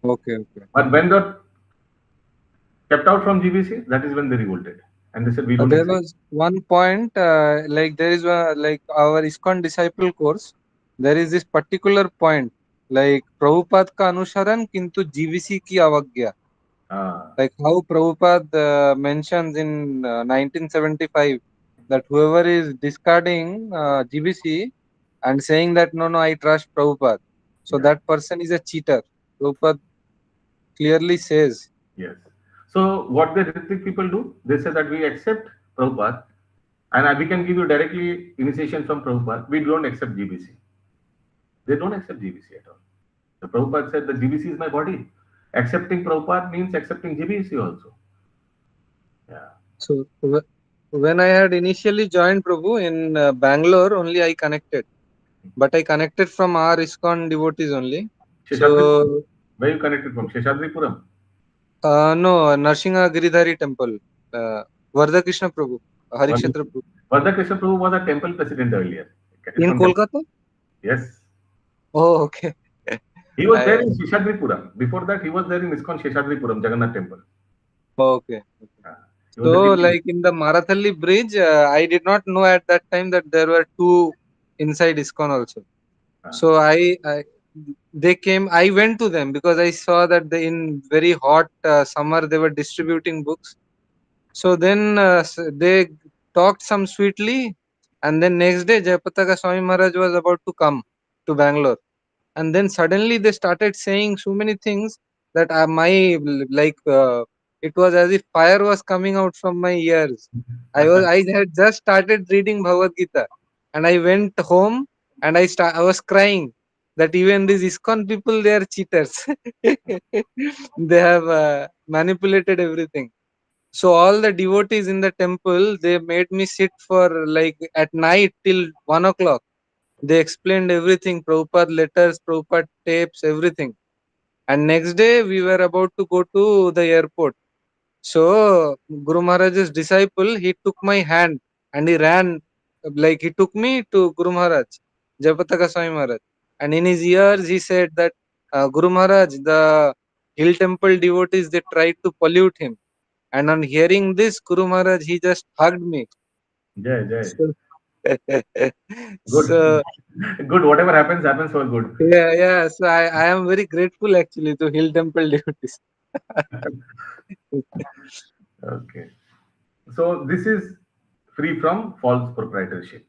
Okay. But when they were kept out from GBC, that is when they revolted. And they said, we don't there accept. was one point, like there is like our ISKCON disciple course, there is this particular point, like Prabhupada ka anusharan kintu GBC ki avagya. Like how Prabhupada mentions in 1975 that whoever is discarding GBC and saying that no, I trust Prabhupada, so that person is a cheater. Prabhupada clearly says. Yes. So what the Ritik people do, they say that we accept Prabhupada and we can give you directly initiation from Prabhupada. We don't accept GBC. They don't accept GBC at all. The Prabhupada said the GBC is my body. Accepting Prabhupada means accepting GBC also. Yeah. So when I had initially joined Prabhu in Bangalore, only I connected. But I connected from our ISKCON devotees only. So where you connected from? Sheshadripuram? No, Narsingha Giridhari temple. Vardha Krishna Prabhu, Harikshetra Prabhu. Vardha Krishna Prabhu was a temple president earlier. In Kolkata? Yes. Oh, okay. He was there in Sheshadripuram. Before that, he was there in ISKCON Sheshadripuram, Jagannath temple. Okay. So, like in the Marathalli bridge, I did not know at that time that there were two inside ISKCON also. So they came. I went to them because I saw that they, in very hot summer, they were distributing books. So then they talked some sweetly, and then next day Jayapataka Swami Maharaj was about to come to Bangalore, and then suddenly they started saying so many things that it was as if fire was coming out from my ears. I had just started reading Bhagavad Gita, and I went home and I was crying that even these ISKCON people, they are cheaters. They have manipulated everything. So all the devotees in the temple, they made me sit for like at night till 1 o'clock. They explained everything, Prabhupada letters, Prabhupada tapes, everything. And next day we were about to go to the airport. So Guru Maharaj's disciple, he took my hand and he ran, like he took me to Guru Maharaj, Jayapataka Swami Maharaj. And in his ears he said that, Guru Maharaj, the hill temple devotees, they tried to pollute him. And on hearing this, Guru Maharaj, he just hugged me. Jai, Jai. So, Good. so Good. Whatever happens, happens for good. yeah. So I am very grateful actually to hill temple devotees. Okay. So this is free from false proprietorship.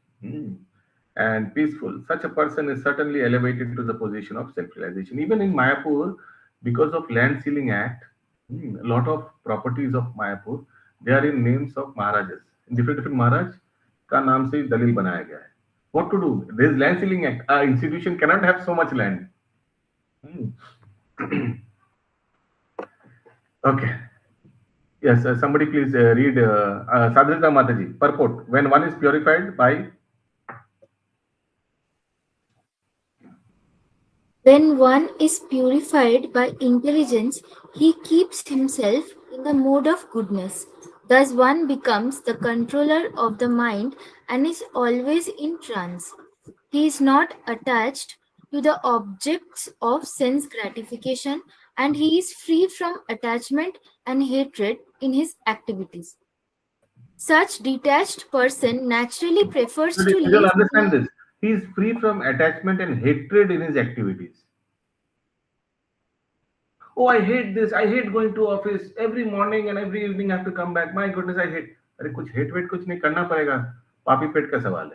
And peaceful. Such a person is certainly elevated to the position of self-realization. Even in Mayapur, because of Land Sealing Act, a lot of properties of Mayapur, they are in names of Maharajas. Different Maharaj का नाम से दलील बनाया गया है. What to do? There is Land Sealing Act. Our institution cannot have so much land. Okay. Yes, somebody please read Sadrita Mataji. Purport. When one is purified by... When one is purified by intelligence, he keeps himself in the mood of goodness. Thus, one becomes the controller of the mind and is always in trance. He is not attached to the objects of sense gratification and he is free from attachment and hatred in his activities. Such detached person naturally prefers to You will live understand this. He is free from attachment and hatred in his activities. Oh, I hate this. I hate going to office every morning and every evening. I have to come back. My goodness, I hate. अरे कुछ hate wait कुछ नहीं करना पड़ेगा. पापी पेट का सवाल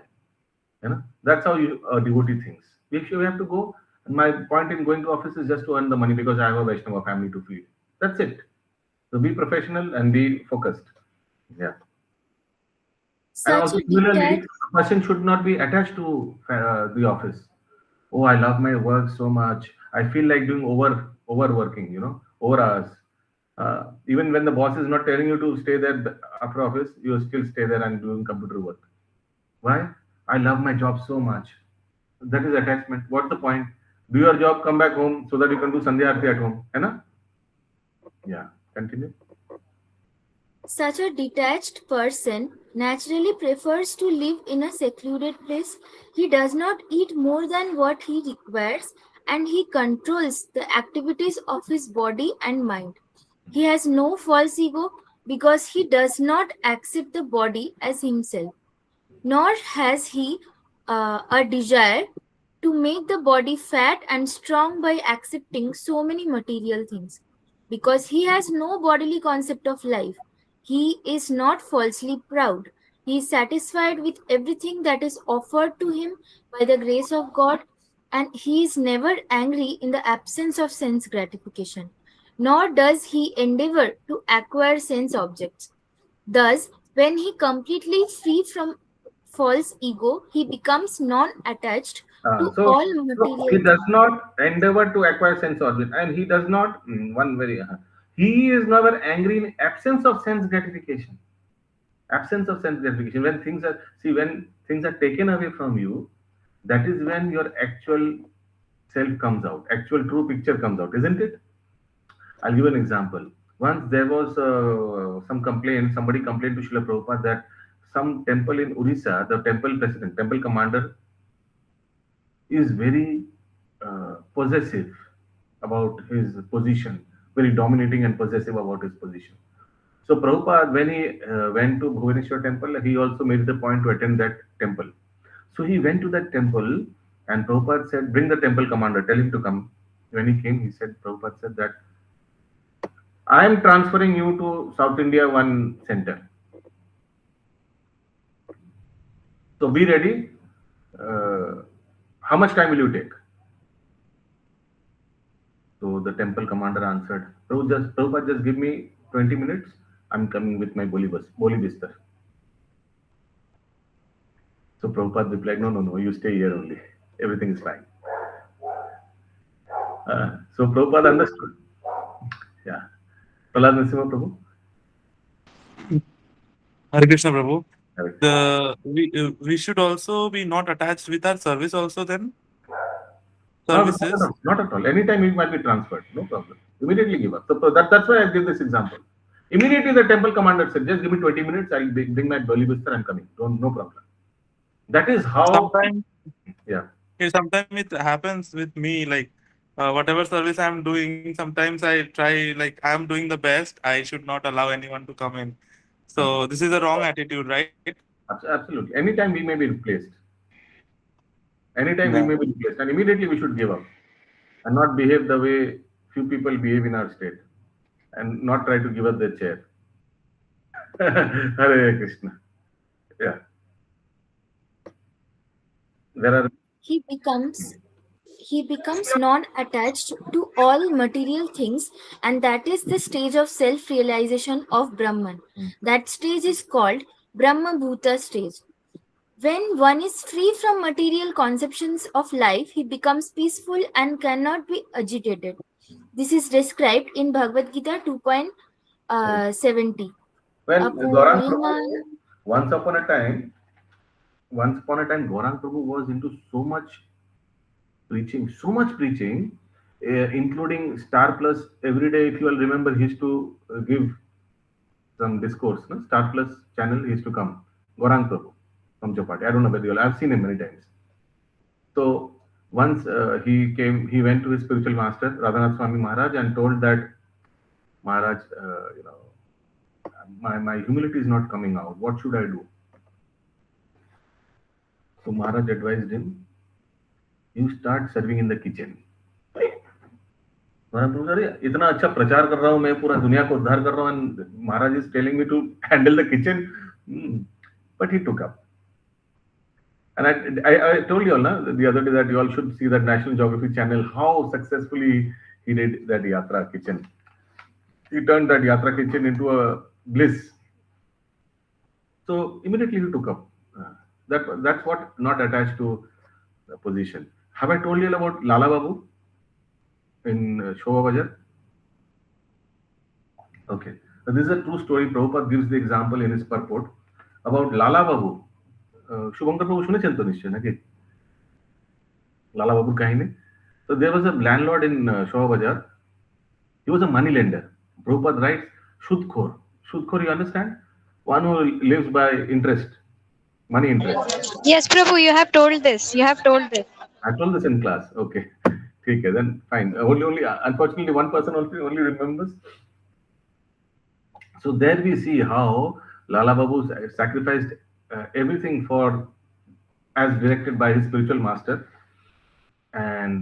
है ना? That's how you devotee thinks. If you have to go, my point in going to office is just to earn the money because I have a Vaishnava family to feed. That's it. So be professional and be focused. Yeah. And such also, a similarly, detached a person should not be attached to the office. Oh, I love my work so much. I feel like doing overworking, over hours. Even when the boss is not telling you to stay there after office, you still stay there and doing computer work. Why? I love my job so much. That is attachment. What's the point? Do your job, come back home so that you can do Sandhya Aarti at home. Hai na? Yeah. Continue. Such a detached person naturally prefers to live in a secluded place. He does not eat more than what he requires and he controls the activities of his body and mind. He has no false ego because he does not accept the body as himself, nor has he a desire to make the body fat and strong by accepting so many material things. Because he has no bodily concept of life, he is not falsely proud. He is satisfied with everything that is offered to him by the grace of God, and he is never angry in the absence of sense gratification, nor does he endeavor to acquire sense objects. Thus, when he completely free from false ego, he becomes non-attached Uh, to so, all so he material does things. not endeavor to acquire sense organ, and he does not one very. He is never angry in absence of sense gratification. Absence of sense gratification. When things are taken away from you, that is when your actual self comes out. Actual true picture comes out, isn't it? I'll give an example. Once there was some complaint. Somebody complained to Srila Prabhupada that some temple in Orissa, the temple president, temple commander, is very possessive about his position, very dominating and possessive about his position. So Prabhupada, when he went to Bhubaneswar temple, he also made the point to attend that temple. So he went to that temple and Prabhupada said, bring the temple commander, tell him to come. When he came, he said, Prabhupada said that, I am transferring you to South India one center. So be ready. How much time will you take? So the temple commander answered, Prabhupada, just give me 20 minutes. I'm coming with my boli bistar. So Prabhupada replied, no, you stay here only. Everything is fine. So Prabhupada understood. Yeah. Prahlad Narasimha Prabhu. Hare Krishna, Prabhu. Correct. We should also be not attached with our service also then No, not at services. all. Not at all. Anytime it might be transferred, no problem. Immediately give up. So that's why I give this example. Immediately the temple commander said, just give me 20 minutes, I'll bring my bali bistar, I'm coming. No problem. That is how, Sometimes yeah. sometimes it happens with me like whatever service I'm doing, sometimes I try like I'm doing the best. I should not allow anyone to come in. Okay. So this is a wrong attitude, right? Absolutely. Anytime we may be replaced. Anytime we Yeah. may be replaced. And immediately we should give up and not behave the way few people behave in our state and not try to give up their chair. Hare Krishna. Yeah. There are He becomes he becomes non-attached to all material things, and that is the stage of self-realization of Brahman. That stage is called Brahma Bhuta stage. When one is free from material conceptions of life, he becomes peaceful and cannot be agitated. This is described in Bhagavad Gita 2.70. well, Gaurang Prabhu, Apurima. once upon a time, Gaurang Prabhu was into so much preaching, including Star Plus every day. If you all remember, he used to give some discourse. No? Star Plus channel, he used to come. Gaurang Prabhu from Chapati. I don't know whether you all, I've seen him many times. So once he went to his spiritual master, Radhanath Swami Maharaj, and told that, Maharaj, my humility is not coming out. What should I do? So Maharaj advised him, you start serving in the kitchen. इतना अच्छा प्रचार कर रहा हूँ मैं, पूरा दुनिया को उद्धार कर रहा हूँ, and Maharaj is telling me to handle the kitchen. But he took up. And I told you all the other day that you all should see that National Geography channel, how successfully he did that Yatra kitchen. He turned that Yatra kitchen into a bliss. So immediately he took up. That's what not attached to the position. Have I told you about Lala Babu in Shobha Bajar? Okay. So this is a true story. Prabhupada gives the example in his purport about Lala Babu. Shubhankar Prabhu শুনেছেন তো নিশ্চয় নাকি? Lala Babu kahini. So there was a landlord in Shobha Bajar. He was a money lender. Prabhupada writes, Shudkhor. Shudkhor, you understand? One who lives by interest, money interest. Yes, Prabhu, you have told this. You have told this. I told this in class. Okay. Okay, then fine. Only unfortunately, one person only remembers. So there we see how Lala Babu sacrificed everything for as directed by his spiritual master. And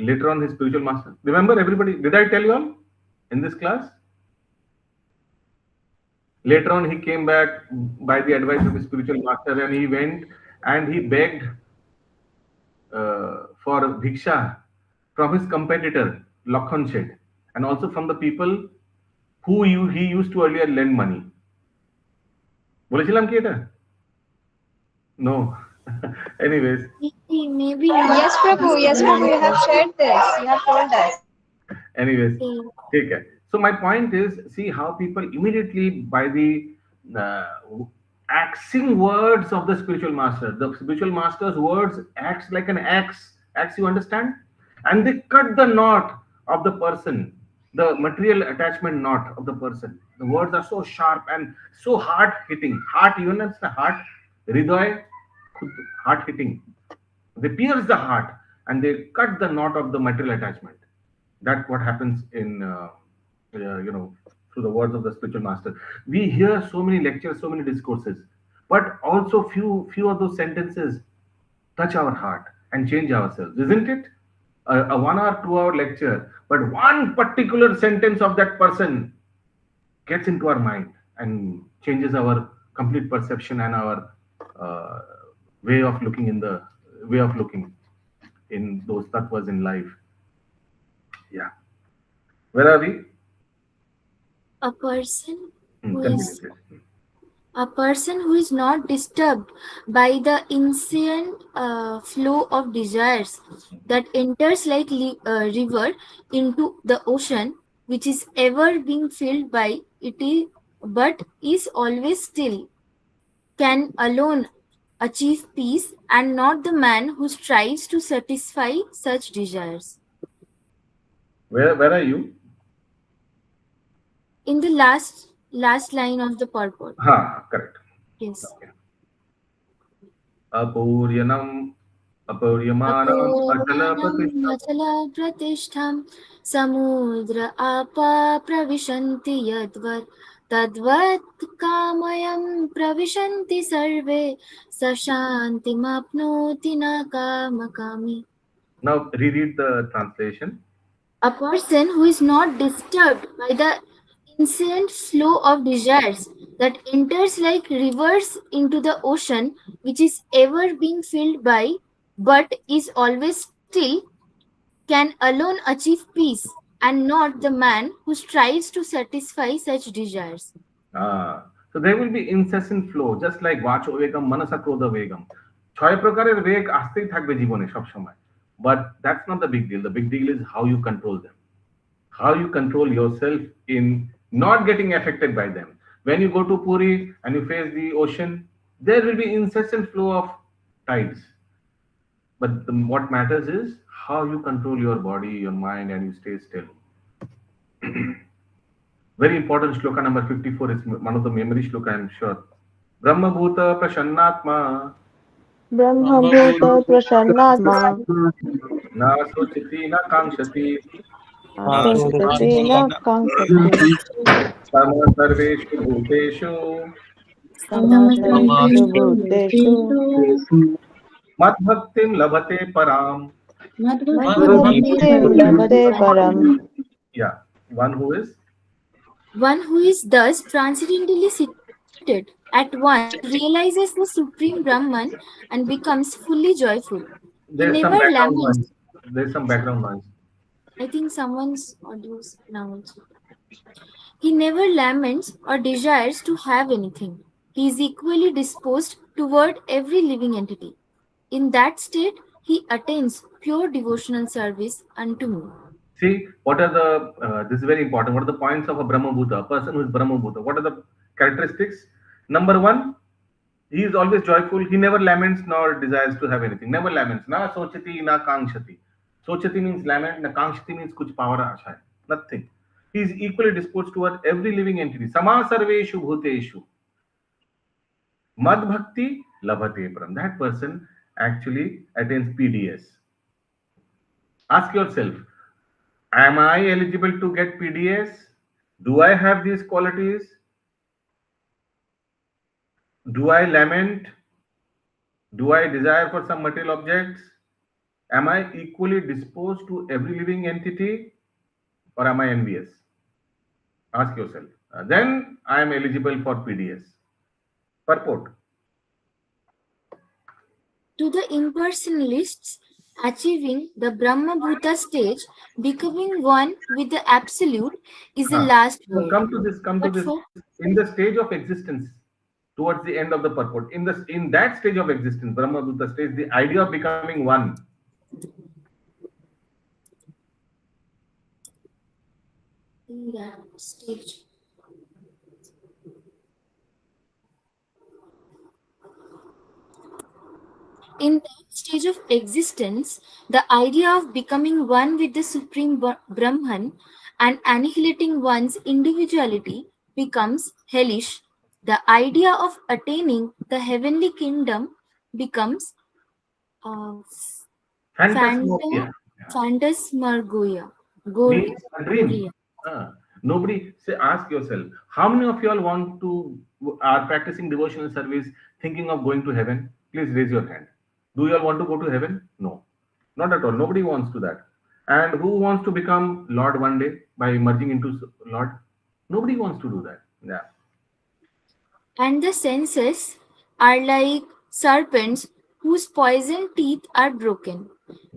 later on, his spiritual master. Remember, everybody, did I tell you all in this class? Later on, he came back by the advice of his spiritual master, and he went and he begged for bhiksha from his competitor, Lakhan Shed, and also from the people who he used to earlier lend money. বলেছিলাম কি এটা? No. Anyways. Maybe. Yes, Prabhu. Yes, Prabhu. You have shared this. You have told us. Anyways, take care. So my point is, see how people immediately by the axing words of the spiritual master, the spiritual master's words acts like an axe. Axe, you understand? And they cut the knot of the person, the material attachment knot of the person. The words are so sharp and so hard hitting. Heart, even as the heart, hriday, heart hitting. They pierce the heart and they cut the knot of the material attachment. That's what happens in through the words of the spiritual master. We hear so many lectures, so many discourses, but also few of those sentences touch our heart and change ourselves, isn't it? A 1 hour, 2 hour lecture, but one particular sentence of that person gets into our mind and changes our complete perception and our way of looking in those tattvas in life. Yeah. Where are we? A person who Continue, is please. a person who is not disturbed by the insane flow of desires that enters like river into the ocean, which is ever being filled by it, but is always still. can alone achieve peace, and not the man who strives to satisfy such desires. Where are you? In the last line of the purport. Correct. Yes. Okay. Apuryanam Apuryamanam Achala अपूर्णम् Pratishtham. अचलप्रतिष्ठं समुद्र आपा प्रविशन्ति यद्वत् तद्वत् कामयं प्रविशन्ति सर्वे स शान्तिमाप्नोति न कामकामी. Now reread the translation. A person who is not disturbed by the incessant flow of desires that enters like rivers into the ocean, which is ever being filled by, but is always still, can alone achieve peace, and not the man who strives to satisfy such desires. So there will be incessant flow, just like vacho vegam manasa krodha vegam. ছয় প্রকারের বেগ আসতেই থাকবে জীবনে সব সময়, but that's not the big deal. The big deal is how you control them, how you control yourself in not getting affected by them. When you go to Puri and you face the ocean, there will be incessant flow of tides, but what matters is how you control your body, your mind, and you stay still. Very important shloka number 54 is one of the memory shloka, I'm sure. Brahma Bhuta Prashannatma Brahmabhuta Prasannatma Na Sochiti Na Kankshati Asochati na Kankshati Sama Sarveshu Bhuteshu Samasarveshu Bhuteshu Mad Bhaktim Labhate Param. Madhvaktim Labhate Param. Yeah, one who is One who is thus transcendently seated at once realizes the Supreme Brahman and becomes fully joyful. He there's some never background laments. noise. There's some background noise. I think someone's audio is now also. He never laments or desires to have anything. He is equally disposed toward every living entity. In that state, he attains pure devotional service unto me. See, what are the, this is very important. What are the points of a Brahma Bhuta, a person who is Brahma Bhuta? What are the characteristics? Number one, he is always joyful. He never laments nor desires to have anything. Never laments. Na sochati, na kankshati. Sochati means lament, na kankshati means kuch power asha hai. Nothing. He is equally disposed toward every living entity. Sama sarveshu bhuteshu. Mad bhakti labhate param. That person actually attains PDS. Ask yourself, am I eligible to get PDS? Do I have these qualities? Do I lament? Do I desire for some material objects? Am I equally disposed to every living entity, or am I envious? Ask yourself. Then I am eligible for PDS. Purport. To the impersonalists, achieving the Brahma Bhuta stage, becoming one with the Absolute, is the last word. Come to this. But for In the stage of existence, towards the end of the purport, in that stage of existence, Brahma Bhuta stage, the idea of becoming one. in that stage, in that stage of existence, the idea of becoming one with the Supreme Brahman and annihilating one's individuality becomes hellish. The idea of attaining the heavenly kingdom becomes Phantasmagoria. phantasmagoria. Means a dream. Nobody say. Ask yourself, how many of you all are practicing devotional service, thinking of going to heaven? Please raise your hand. Do you all want to go to heaven? No, not at all. Nobody wants to that. And who wants to become Lord one day by merging into Lord? Nobody wants to do that. Yeah. And the senses are like serpents whose poison teeth are broken.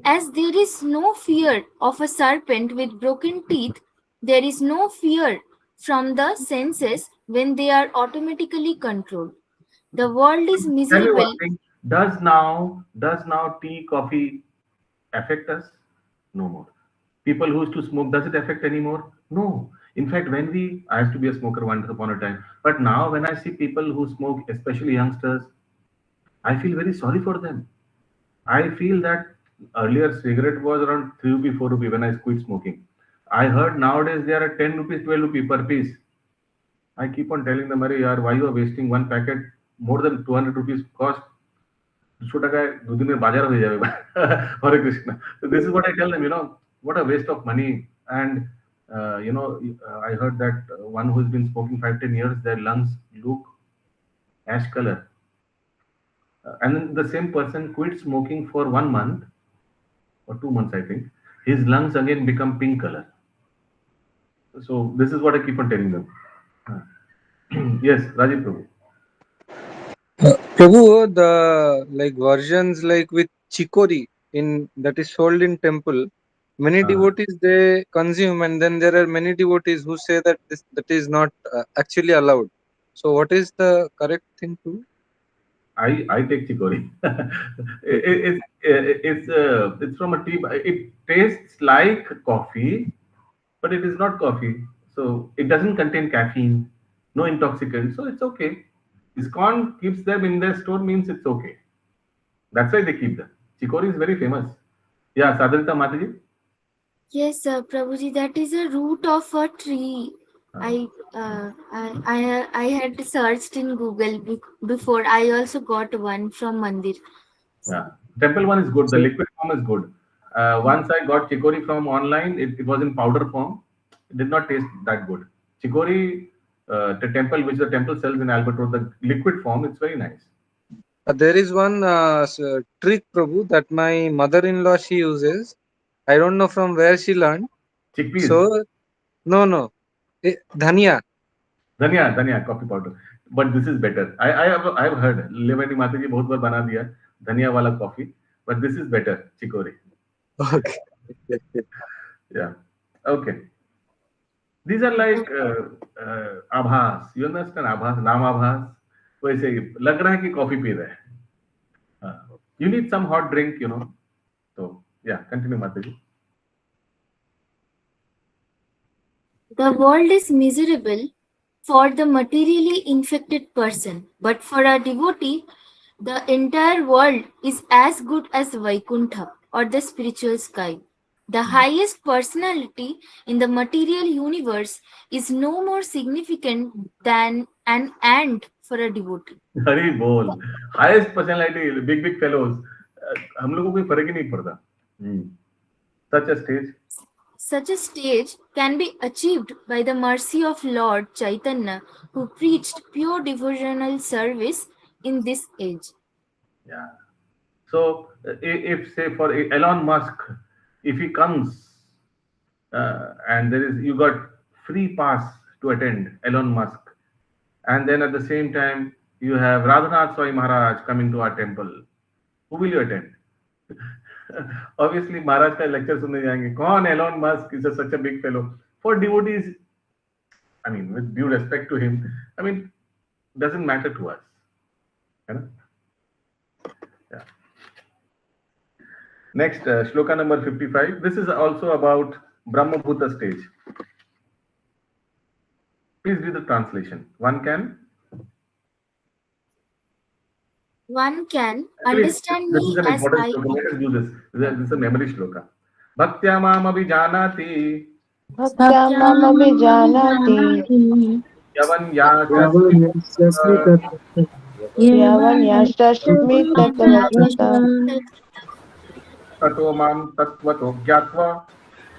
As there is no fear of a serpent with broken teeth, there is no fear from the senses when they are automatically controlled. The world is Tell me miserable. one thing. Does now tea, coffee affect us? No more. People who used to smoke, does it affect anymore? No. In fact, I used to be a smoker once upon a time, but now when I see people who smoke, especially youngsters, I feel very sorry for them. I feel that earlier cigarette was around 3 rupee, 4 rupee when I quit smoking. I heard nowadays they are at 10 rupees, 12 rupee per piece. I keep on telling them, Arey yaar, why you are wasting one packet more than 200 rupees cost? छोटा काय दो दिन में बाजार हो जाएगा. Hare Krishna. So this is what I tell them, what a waste of money. And I heard that one who's been smoking 5, 10 years, their lungs look ash color. And then the same person quit smoking for 1 month or 2 months, I think. His lungs again become pink color. So this is what I keep on telling them. Yes, Rajiv Prabhu. Prabhu, the like versions like with chikori in that is sold in temple, many devotees they consume, and then there are many devotees who say that that is not actually allowed. So what is the correct thing to do? I take chicory. It's from a tea. It tastes like coffee, but it is not coffee. So it doesn't contain caffeine, no intoxicant. So it's okay. ISKCON keeps them in their store means it's okay. That's why they keep them. Chicory is very famous. Yeah, Sadharita Mataji. Yes, Prabhuji, that is a root of a tree. I had searched in Google before. I also got one from Mandir. Yeah, temple one is good. The So, liquid form is good. Once I got chicory from online, it was in powder form. It did not taste that good. Chicory, the temple which the temple sells in Albert Road, the liquid form, it's very nice. there is one trick, Prabhu, that my mother-in-law she uses. I don't know from where she learned. Chickpeas, So no, dhania. धनिया coffee powder. But this is better. I have heard. Levani Mataji बहुत बार बना दिया धनिया वाला coffee. But this is better. Chicory. Okay. Yeah. Okay. These are like आभास. You understand आभास? नाम आभास. वैसे ही लग रहा है कि कॉफी पी रहे हैं. You need some hot drink, So yeah, continue, Mataji. The world is miserable for the materially infected person, but for a devotee, the entire world is as good as Vaikuntha or the spiritual sky. The highest personality in the material universe is no more significant than an ant for a devotee. हरी बोल. Highest personality, big fellows. हम लोगों को कोई फर्क ही नहीं पड़ता. Such a stage. Such a stage can be achieved by the mercy of Lord Chaitanya, who preached pure devotional service in this age. Yeah. So if say for Elon Musk, if he comes and you got free pass to attend Elon Musk, and then at the same time you have Radhanath Swami Maharaj coming to our temple, who will you attend? Obviously, Maharaj का lecture सुनने जाएंगे. कौन Elon Musk is such a big fellow? For devotees, I mean, with due respect to him, I mean, doesn't matter to us. Yeah. Next, shloka number 55. This is also about Brahma Bhuta stage. Please read the translation. One can understand this me is an as important I shloka. am. Let us do this. This is a memory shloka. Bhaktya mam abhijanati Bhaktya mam abhijanati yavan yasasmi yavan yashashmi tattvata tato mam tattvato gyatva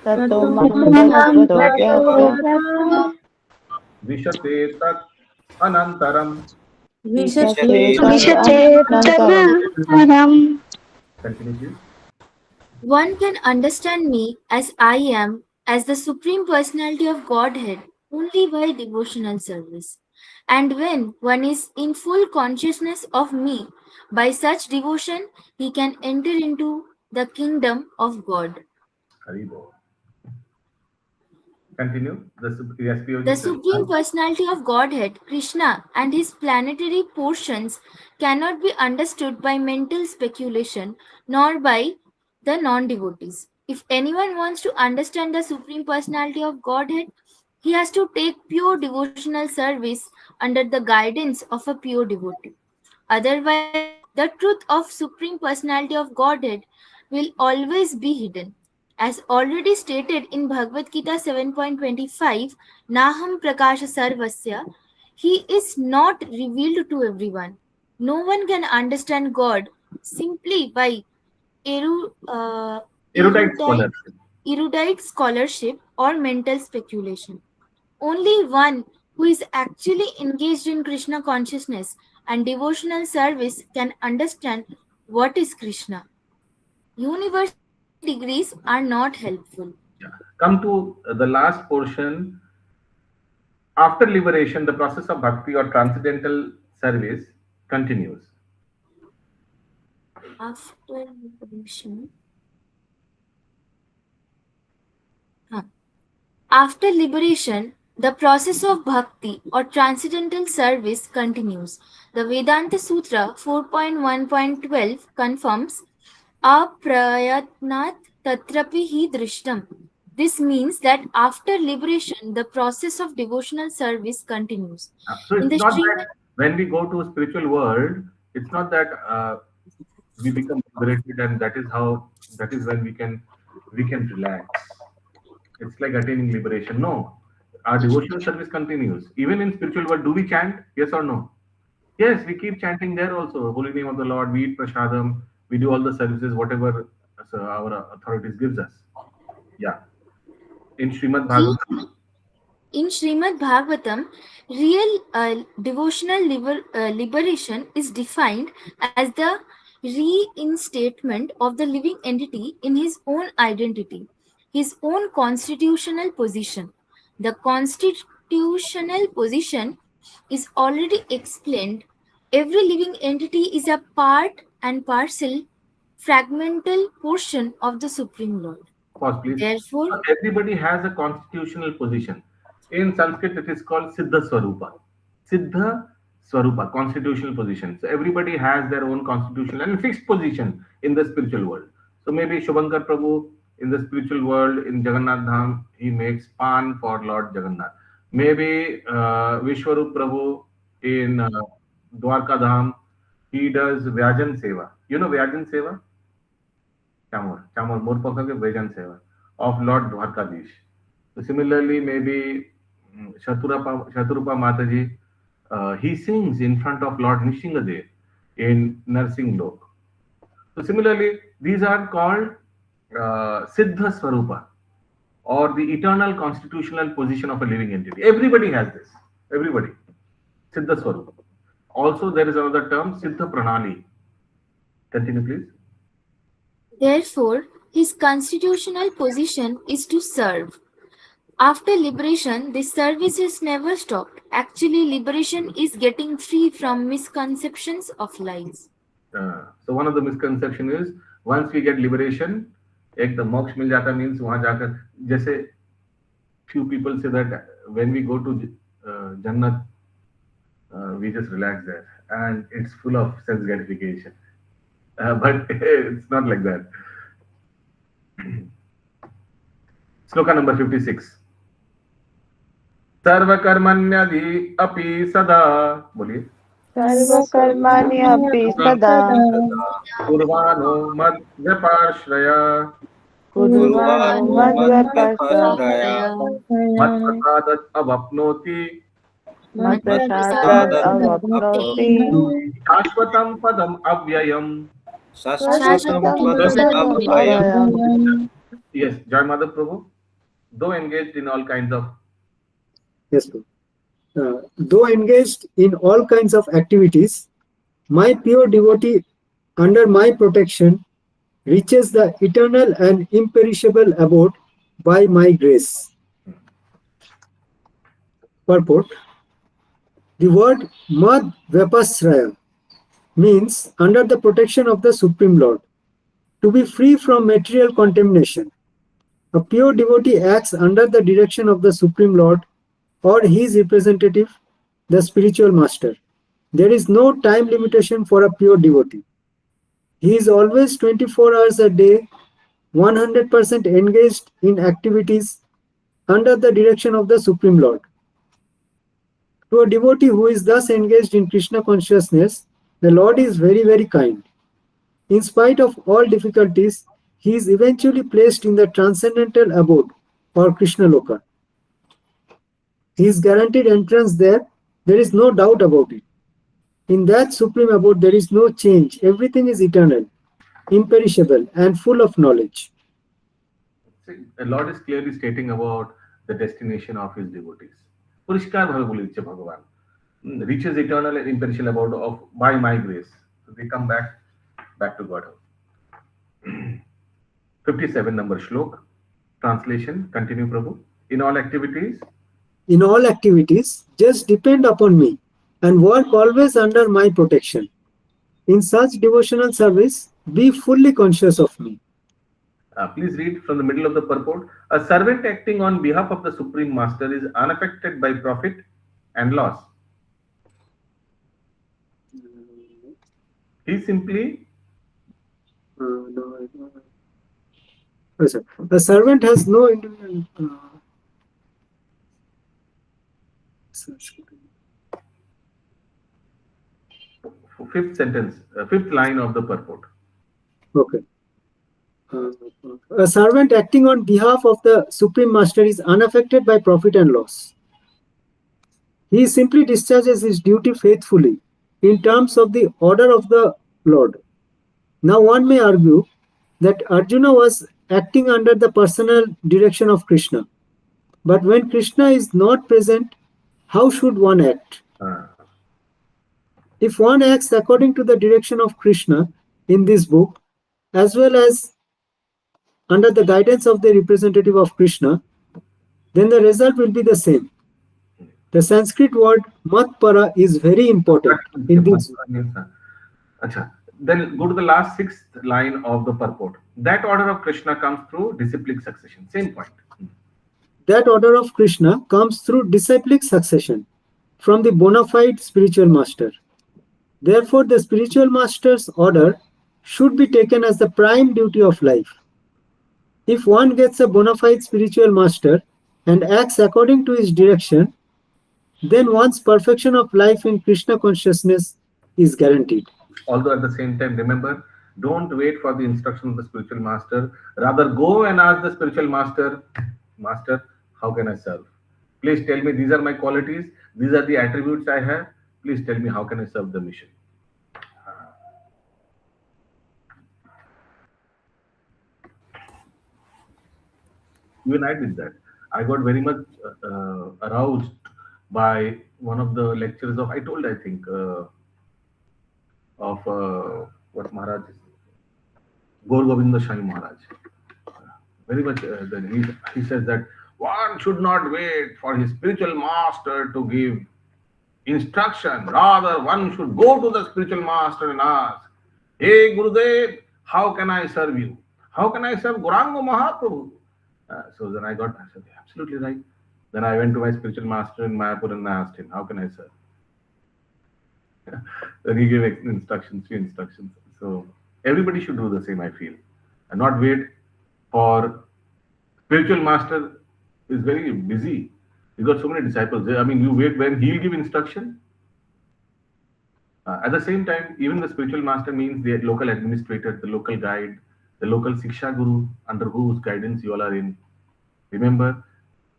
tato mam tattvato gyatva vishate tat anantaram. vishate tadanantaram. Continue, please. One can understand me as I am, as the Supreme Personality of Godhead, only by devotional service. And when one is in full consciousness of me, by such devotion, he can enter into the kingdom of God. Haribo. Continue. Yes, The Supreme Personality of Godhead, Krishna, and his planetary portions cannot be understood by mental speculation nor by the non-devotees. If anyone wants to understand the Supreme Personality of Godhead, He has to take pure devotional service under the guidance of a pure devotee. Otherwise, the truth of Supreme Personality of Godhead will always be hidden. As already stated in Bhagavad Gita 7.25, Naham Prakasha Sarvasya, he is not revealed to everyone. No one can understand God simply by eru, uh, Erudite erudite, scholar. erudite scholarship or mental speculation. Only one who is actually engaged in Krishna consciousness and devotional service can understand what is Krishna. University degrees are not helpful. Come to the last portion. After liberation, the process of bhakti or transcendental service continues. After liberation, huh. After liberation, the process of bhakti or transcendental service continues. The Vedanta Sutra 4.1.12 confirms Aprayatnat tatrapi hi drishtam. This means that after liberation, the process of devotional service continues. So In it's the not Srimad, that when we go to a spiritual world, it's not that we become liberated and that is when we can relax. It's like attaining liberation. No, our devotional service continues. Even in spiritual world, do we chant? Yes or no? Yes, we keep chanting there also. Holy name of the Lord. We eat prasadam. We do all the services, whatever our authorities gives us. Yeah. In Srimad Bhagavatam. in Srimad Bhagavatam, real devotional liberation is defined as the reinstatement of the living entity in his own identity, his own constitutional position. The constitutional position is already explained. Every living entity is a part and parcel, fragmental portion of the Supreme Lord. Pause, please. Therefore, So everybody has a constitutional position. In Sanskrit, it is called Siddha Swarupa. Siddha Swarupa, constitutional position. So everybody has their own constitutional and fixed position in the spiritual world. So maybe Shubhankar Prabhu in the spiritual world in Jagannath Dham, he makes pan for Lord Jagannath. Maybe Vishwarup Prabhu in Dwarka Dham, he does Vyajan Seva. You know Vyajan Seva? Chamor, Morpaka Vajan Seva of Lord Dwarkadish. So similarly, maybe Shaturupa Mataji, he sings in front of Lord Nishingadev in Narsing Lok. So similarly, these are called Siddha Swarupa or the eternal constitutional position of a living entity. Everybody has this. Everybody. Siddha Swarupa. Also, there is another term, Siddha Pranali. Continue, please. therefore, his constitutional position is to serve. After liberation, this service is never stopped. Actually, liberation is getting free from misconceptions of lies. So one of the misconception is once we get liberation, एक the मोक्ष मिल जाता means वहां जाकर जैसे few people say that when we go to Jannat, we just relax there and it's full of sense gratification. But it's not like that. Sloka number 56. सर्वकर्मण्यधि अपि सदा बोलिए सर्वकर्माणि अपि सदा कुर्वाणो मद्व्यपाश्रय कुर्वाणो मद्व्यपाश्रय मत्प्रसादत् अवाप्नोति मत्प्रसादात् अवाप्नोति शाश्वतं पदम् अव्ययम्. शाश्वतं पदम् अव्ययम्. Yes, Joy Mother Prabhu, though engaged in all kinds of Yes, though engaged in all kinds of activities, my pure devotee under my protection reaches the eternal and imperishable abode by my grace. Purport. The word Mad Vyapasraya means under the protection of the Supreme Lord, to be free from material contamination. A pure devotee acts under the direction of the Supreme Lord or his representative, the spiritual master. There is no time limitation for a pure devotee. He is always 24 hours a day, 100% engaged in activities under the direction of the Supreme Lord. To a devotee who is thus engaged in Krishna consciousness, the Lord is very, very kind. In spite of all difficulties, he is eventually placed in the transcendental abode or Krishna Loka. He is guaranteed entrance there. There is no doubt about it. In that supreme abode, there is no change. Everything is eternal, imperishable, and full of knowledge. See, the Lord is clearly stating about the destination of his devotees. Purishkar bhave bole diche Bhagavan. Reaches eternal and imperishable abode of by my grace. So they come back to Godhead. 57 number shlok. Translation. Continue, Prabhu. In all activities, just depend upon me and work always under my protection. In such devotional service, be fully conscious of me. Please read from the middle of the purport. A servant acting on behalf of the Supreme Master is unaffected by profit and loss. He simply a servant has no individual. Fifth sentence, fifth line of the purport. Okay. A servant acting on behalf of the Supreme Master is unaffected by profit and loss. He simply discharges his duty faithfully in terms of the order of the Lord. Now one may argue that Arjuna was acting under the personal direction of Krishna. But when Krishna is not present, how should one act? If one acts according to the direction of Krishna in this book, as well as under the guidance of the representative of Krishna, then the result will be the same. The Sanskrit word matpara is very important in this. Then go to the last sixth line of the purport. That order of Krishna comes through disciplic succession. Same point. That order of Krishna comes through disciplic succession from the bona fide spiritual master. Therefore, the spiritual master's order should be taken as the prime duty of life. If one gets a bona fide spiritual master and acts according to his direction, then one's perfection of life in Krishna consciousness is guaranteed. Although at the same time, remember, don't wait for the instruction of the spiritual master. Rather, go and ask the spiritual master, Master, how can I serve? Please tell me, these are my qualities. These are the attributes I have. Please tell me, how can I serve the mission? Even I did that. I got very much aroused by one of the lectures of, I think, what Maharaj is, Gaur Govinda Shai Maharaj. Very much, he says that one should not wait for his spiritual master to give instruction. Rather, one should go to the spiritual master and ask, hey Gurudev, how can I serve you? How can I serve Gauranga Mahaprabhu? So then I said, absolutely right. Then I went to my spiritual master in Mayapur and I asked him, how can I serve? Then he gave instructions, few instructions. So everybody should do the same, I feel. And not wait for spiritual master is very busy. He's got so many disciples. I mean, you wait when he'll give instruction. At the same time, even the spiritual master means the local administrator, the local guide, the local Siksha Guru, under whose guidance you all are in. Remember,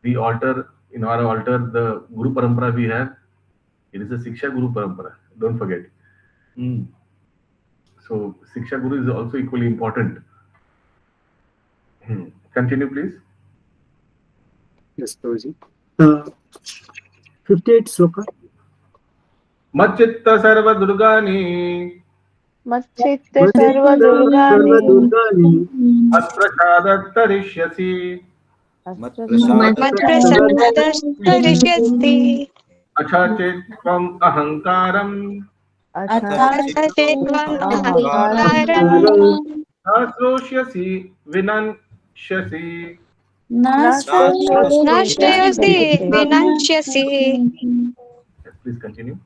the altar, in our altar, the Guru Parampara we have, it is a Siksha Guru Parampara. Don't forget. So, Siksha Guru is also equally important. Continue, please. Yes, Prabhuji. 58 sloka. Machitta sarva durgani Machitte sarva durgani Atprasadat tarishyasi Matprasadastarishati Achachet tvam ahankaram Nasroshyasi vinansyasi. Nashrayasi vinansyasi. Please continue.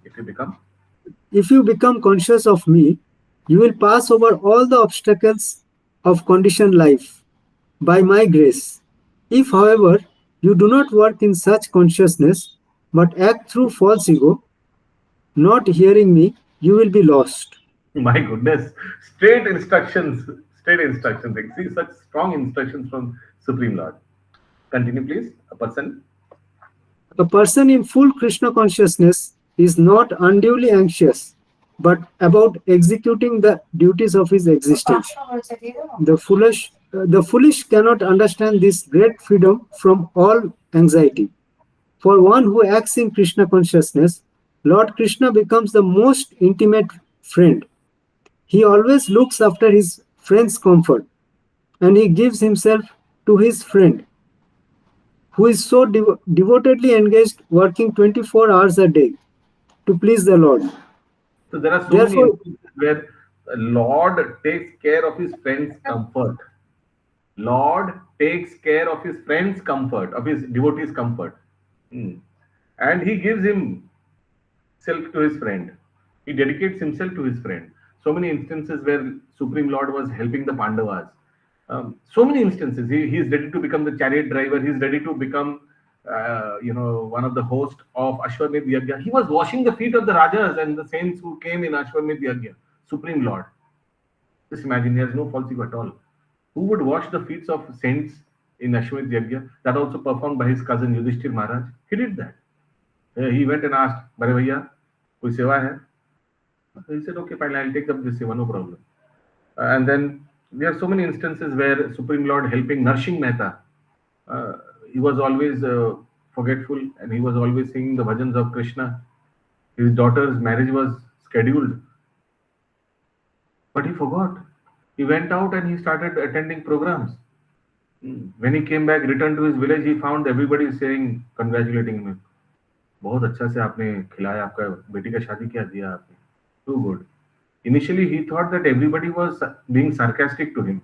If you become conscious of me, you will pass over all the obstacles of conditioned life by my grace. If, however, You do not work in such consciousness, but act through false ego. Not hearing me, you will be lost. My goodness, straight instructions, straight instructions. See, such strong instructions from Supreme Lord. Continue, please. A person. A person in full Krishna consciousness is not unduly anxious, but about executing the duties of his existence. The foolish cannot understand this great freedom from all anxiety. For one who acts in Krishna consciousness, Lord Krishna becomes the most intimate friend. He always looks after his friend's comfort, and he gives himself to his friend, who is so devotedly engaged, working 24 hours a day to please the Lord. So there are so many Therefore, instances where the Lord takes care of his friend's comfort. Lord takes care of his friend's comfort, of his devotee's comfort. And he gives himself to his friend. He dedicates himself to his friend. So many instances where Supreme Lord was helping the Pandavas. So many instances. He is ready to become the chariot driver. He is ready to become, one of the host of Ashwamedh Yajna. He was washing the feet of the Rajas and the saints who came in Ashwamedh Yajna. Supreme Lord. Just imagine, he has no false ego at all. Who would wash the feet of saints in Ashwamedh Yajna? That also performed by his cousin Yudhishthir Maharaj. He did that. He went and asked, Bare bhaiya, koi seva hai? He said, okay, fine, I'll take up this seva, no problem. And then there are so many instances where Supreme Lord helping Narshing Mehta. He was always forgetful, and he was always singing the bhajans of Krishna. His daughter's marriage was scheduled, but he forgot. He went out and he started attending programs. When he came back, returned to his village, he found everybody saying, congratulating him. बहुत अच्छा से आपने खिलाया, आपका बेटी का शादी क्या दिया आपने. Too good. Initially, he thought that everybody was being sarcastic to him.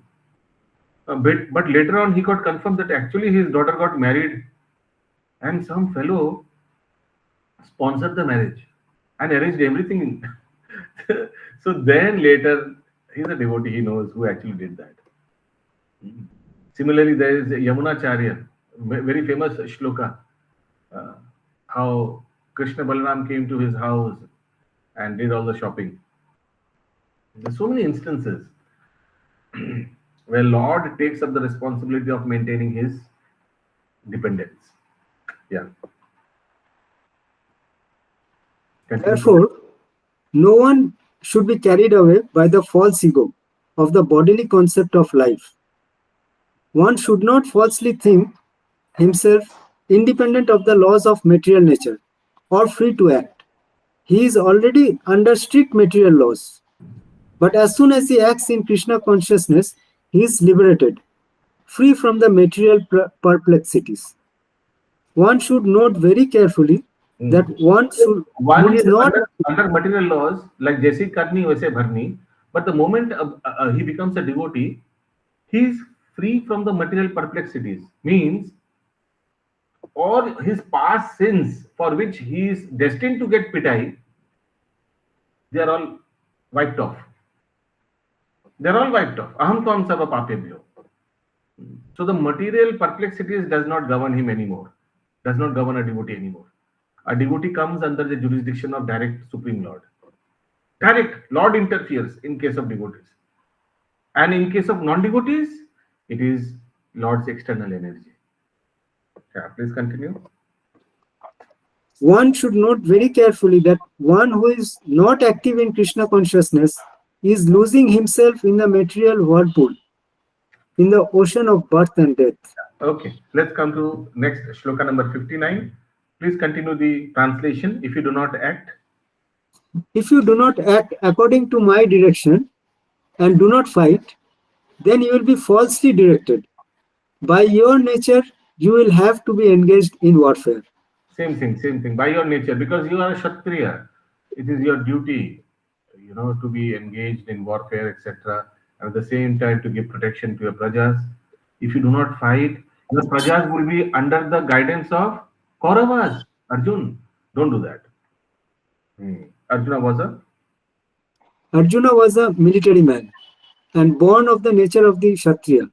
But later on, he got confirmed that actually his daughter got married and some fellow sponsored the marriage and arranged everything. So then later, he's a devotee, he knows who actually did that. Similarly, there is Yamunacharya, very famous shloka, how Krishna Balaram came to his house and did all the shopping. There's so many instances where Lord takes up the responsibility of maintaining his dependence. Yeah. therefore, no one should be carried away by the false ego of the bodily concept of life. One should not falsely think himself independent of the laws of material nature or free to act. He is already under strict material laws. But as soon as he acts in Krishna consciousness, he is liberated, free from the material perplexities. One should note very carefully that one One is is not under material laws, like Jaisi Karni, Vaise Bharni, but the moment he becomes a devotee, he is free from the material perplexities. Means all his past sins for which he is destined to get pitai, they are all wiped off. They're all wiped off. Aham tvam sava papebhyo. So the material perplexities does not govern him anymore, does not govern a devotee anymore. A devotee comes under the jurisdiction of direct Supreme Lord. Direct. Lord interferes in case of devotees. And in case of non-devotees, it is Lord's external energy. Yeah, please continue. One should note very carefully that one who is not active in Krishna consciousness is losing himself in the material whirlpool, in the ocean of birth and death. Okay, let's come to next shloka number 59. Please continue the translation. If you do not act. If you do not act according to my direction and do not fight, then you will be falsely directed. By your nature, you will have to be engaged in warfare. Same thing. By your nature, because you are a Kshatriya, it is your duty, to be engaged in warfare, etc. And at the same time, to give protection to your prajas. If you do not fight, your prajas will be under the guidance of Kauravas. Arjun, don't do that. Arjuna was a military man and born of the nature of the Kshatriya.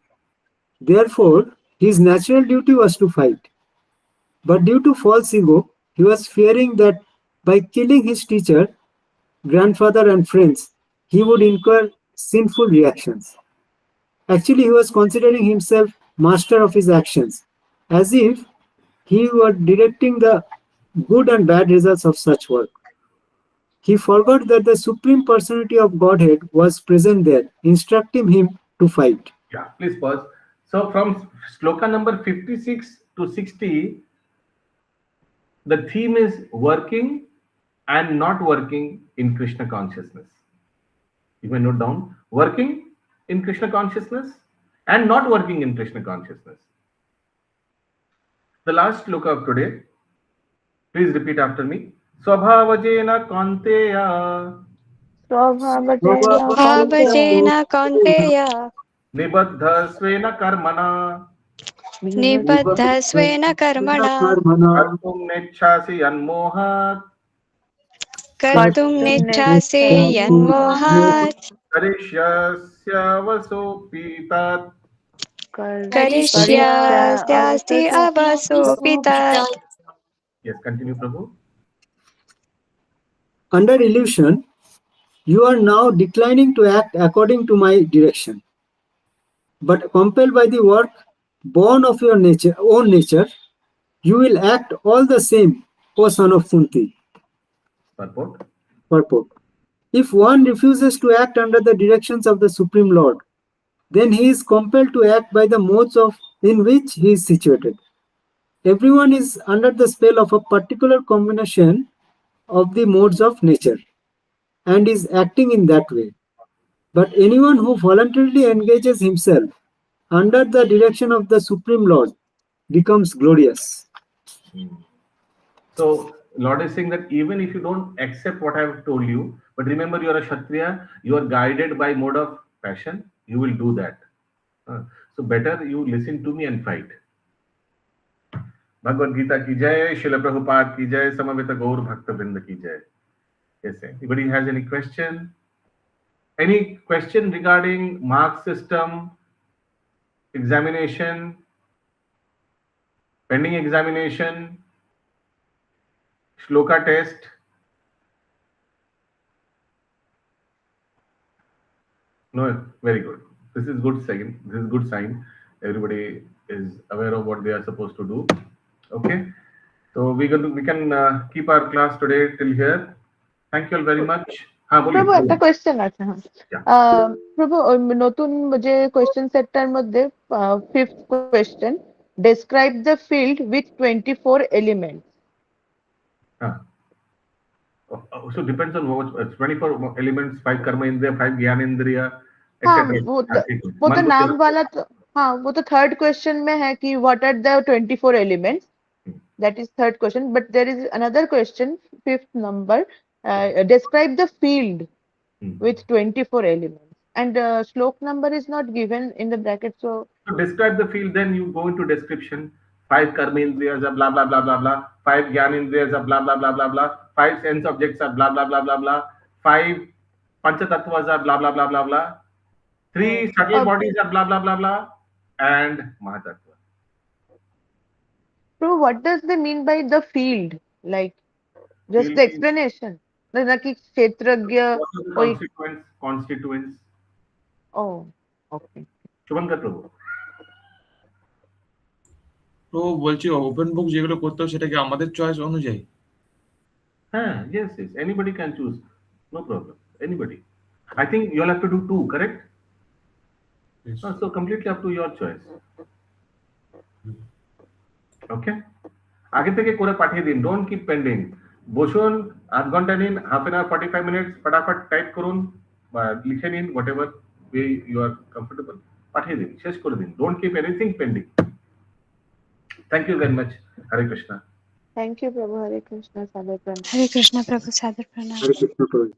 Therefore, his natural duty was to fight. But due to false ego, he was fearing that by killing his teacher, grandfather, and friends, he would incur sinful reactions. Actually, he was considering himself master of his actions, as if he were directing the good and bad results of such work. He forgot that the Supreme Personality of Godhead was present there, instructing him to fight. Yeah, please pause. So from sloka number 56 to 60, the theme is working and not working in Krishna consciousness. You may note down working in Krishna consciousness and not working in Krishna consciousness. The last sloka of today, please repeat after me. Swabhavajena Kanteya स्वभावजेन Kaunteya Nibaddha Svena Karmana निबद्धस्वेन कर्मणा Kartum Nechasi Anmohat कर्तुं नेच्छासि यन्मोहात् Karishyasya Tat. करिष्यास्ति अवसोऽपि तत्. Yes, continue, Prabhu. Under illusion, you are now declining to act according to my direction. But compelled by the work born of your own nature, you will act all the same, O son of Kunti. Purport. Purport. If one refuses to act under the directions of the Supreme Lord, then he is compelled to act by the modes in which he is situated. Everyone is under the spell of a particular combination of the modes of nature and is acting in that way. But anyone who voluntarily engages himself under the direction of the Supreme Lord becomes glorious. So Lord is saying that even if you don't accept what I have told you, but remember you are a Kshatriya, you are guided by mode of passion, you will do that. So better you listen to me and fight. Bhagavad Gita ki jai, Srila Prabhupada ki jai, Samavita Gaur Bhakta Vrinda ki jai. Yes, anybody has any question? Any question regarding mark system, examination, pending examination, shloka test? No, very good. This is good sign. This is good sign. Everybody is aware of what they are supposed to do. Okay. So we can keep our class today till here. Thank you all very much. প্রভু একটা question আছে। প্রভু নতুন যে question সেটটার মধ্যে fifth question, describe the field with 24 elements. So depends on what 24 elements, 5 karma indriya, 5 jnana indriya, etc. वो तो नाम वाला तो हाँ, वो तो थर्ड क्वेश्चन में है कि what are the 24 elements. That is third question, but there is another question, fifth number. Describe the field with 24 elements, and slok number is not given in the bracket. So describe the field, then you go into description. 5 karma indriyas are blah blah blah blah blah. 5 jnana indriyas are blah blah blah blah blah. 5 sense objects are blah blah blah blah blah. 5 pancha tattvas are blah blah blah blah blah. 3 subtle bodies are blah blah blah blah, and mahatattva. So what does they mean by the field? Like just the explanation. Constituents. Oh, okay. Shubhankar Prabhu. তো বলছি open book যেগুলো করতে হবে সেটা কি আমাদের choice অনুযায়ী? হ্যাঁ, yes, anybody can choose, no problem, anybody. I think you'll have to do 2, correct? Yes. So completely up to your choice. Okay, আগে থেকে করে পাঠিয়ে দিন, don't keep pending. বসুন, আধ ঘন্টা নিন, half an hour 45 minutes, ফটাফট টাইপ করুন বা লিখে নিন, whatever way you are comfortable, পাঠিয়ে দিন, শেষ করে দিন. Don't keep anything pending. Thank you very much. Hare Krishna. Thank you, Prabhu. Hare Krishna. Sadhu Pranam. Hare Krishna, Prabhu. Sadhu Pranam. Hare Krishna, Prabhu.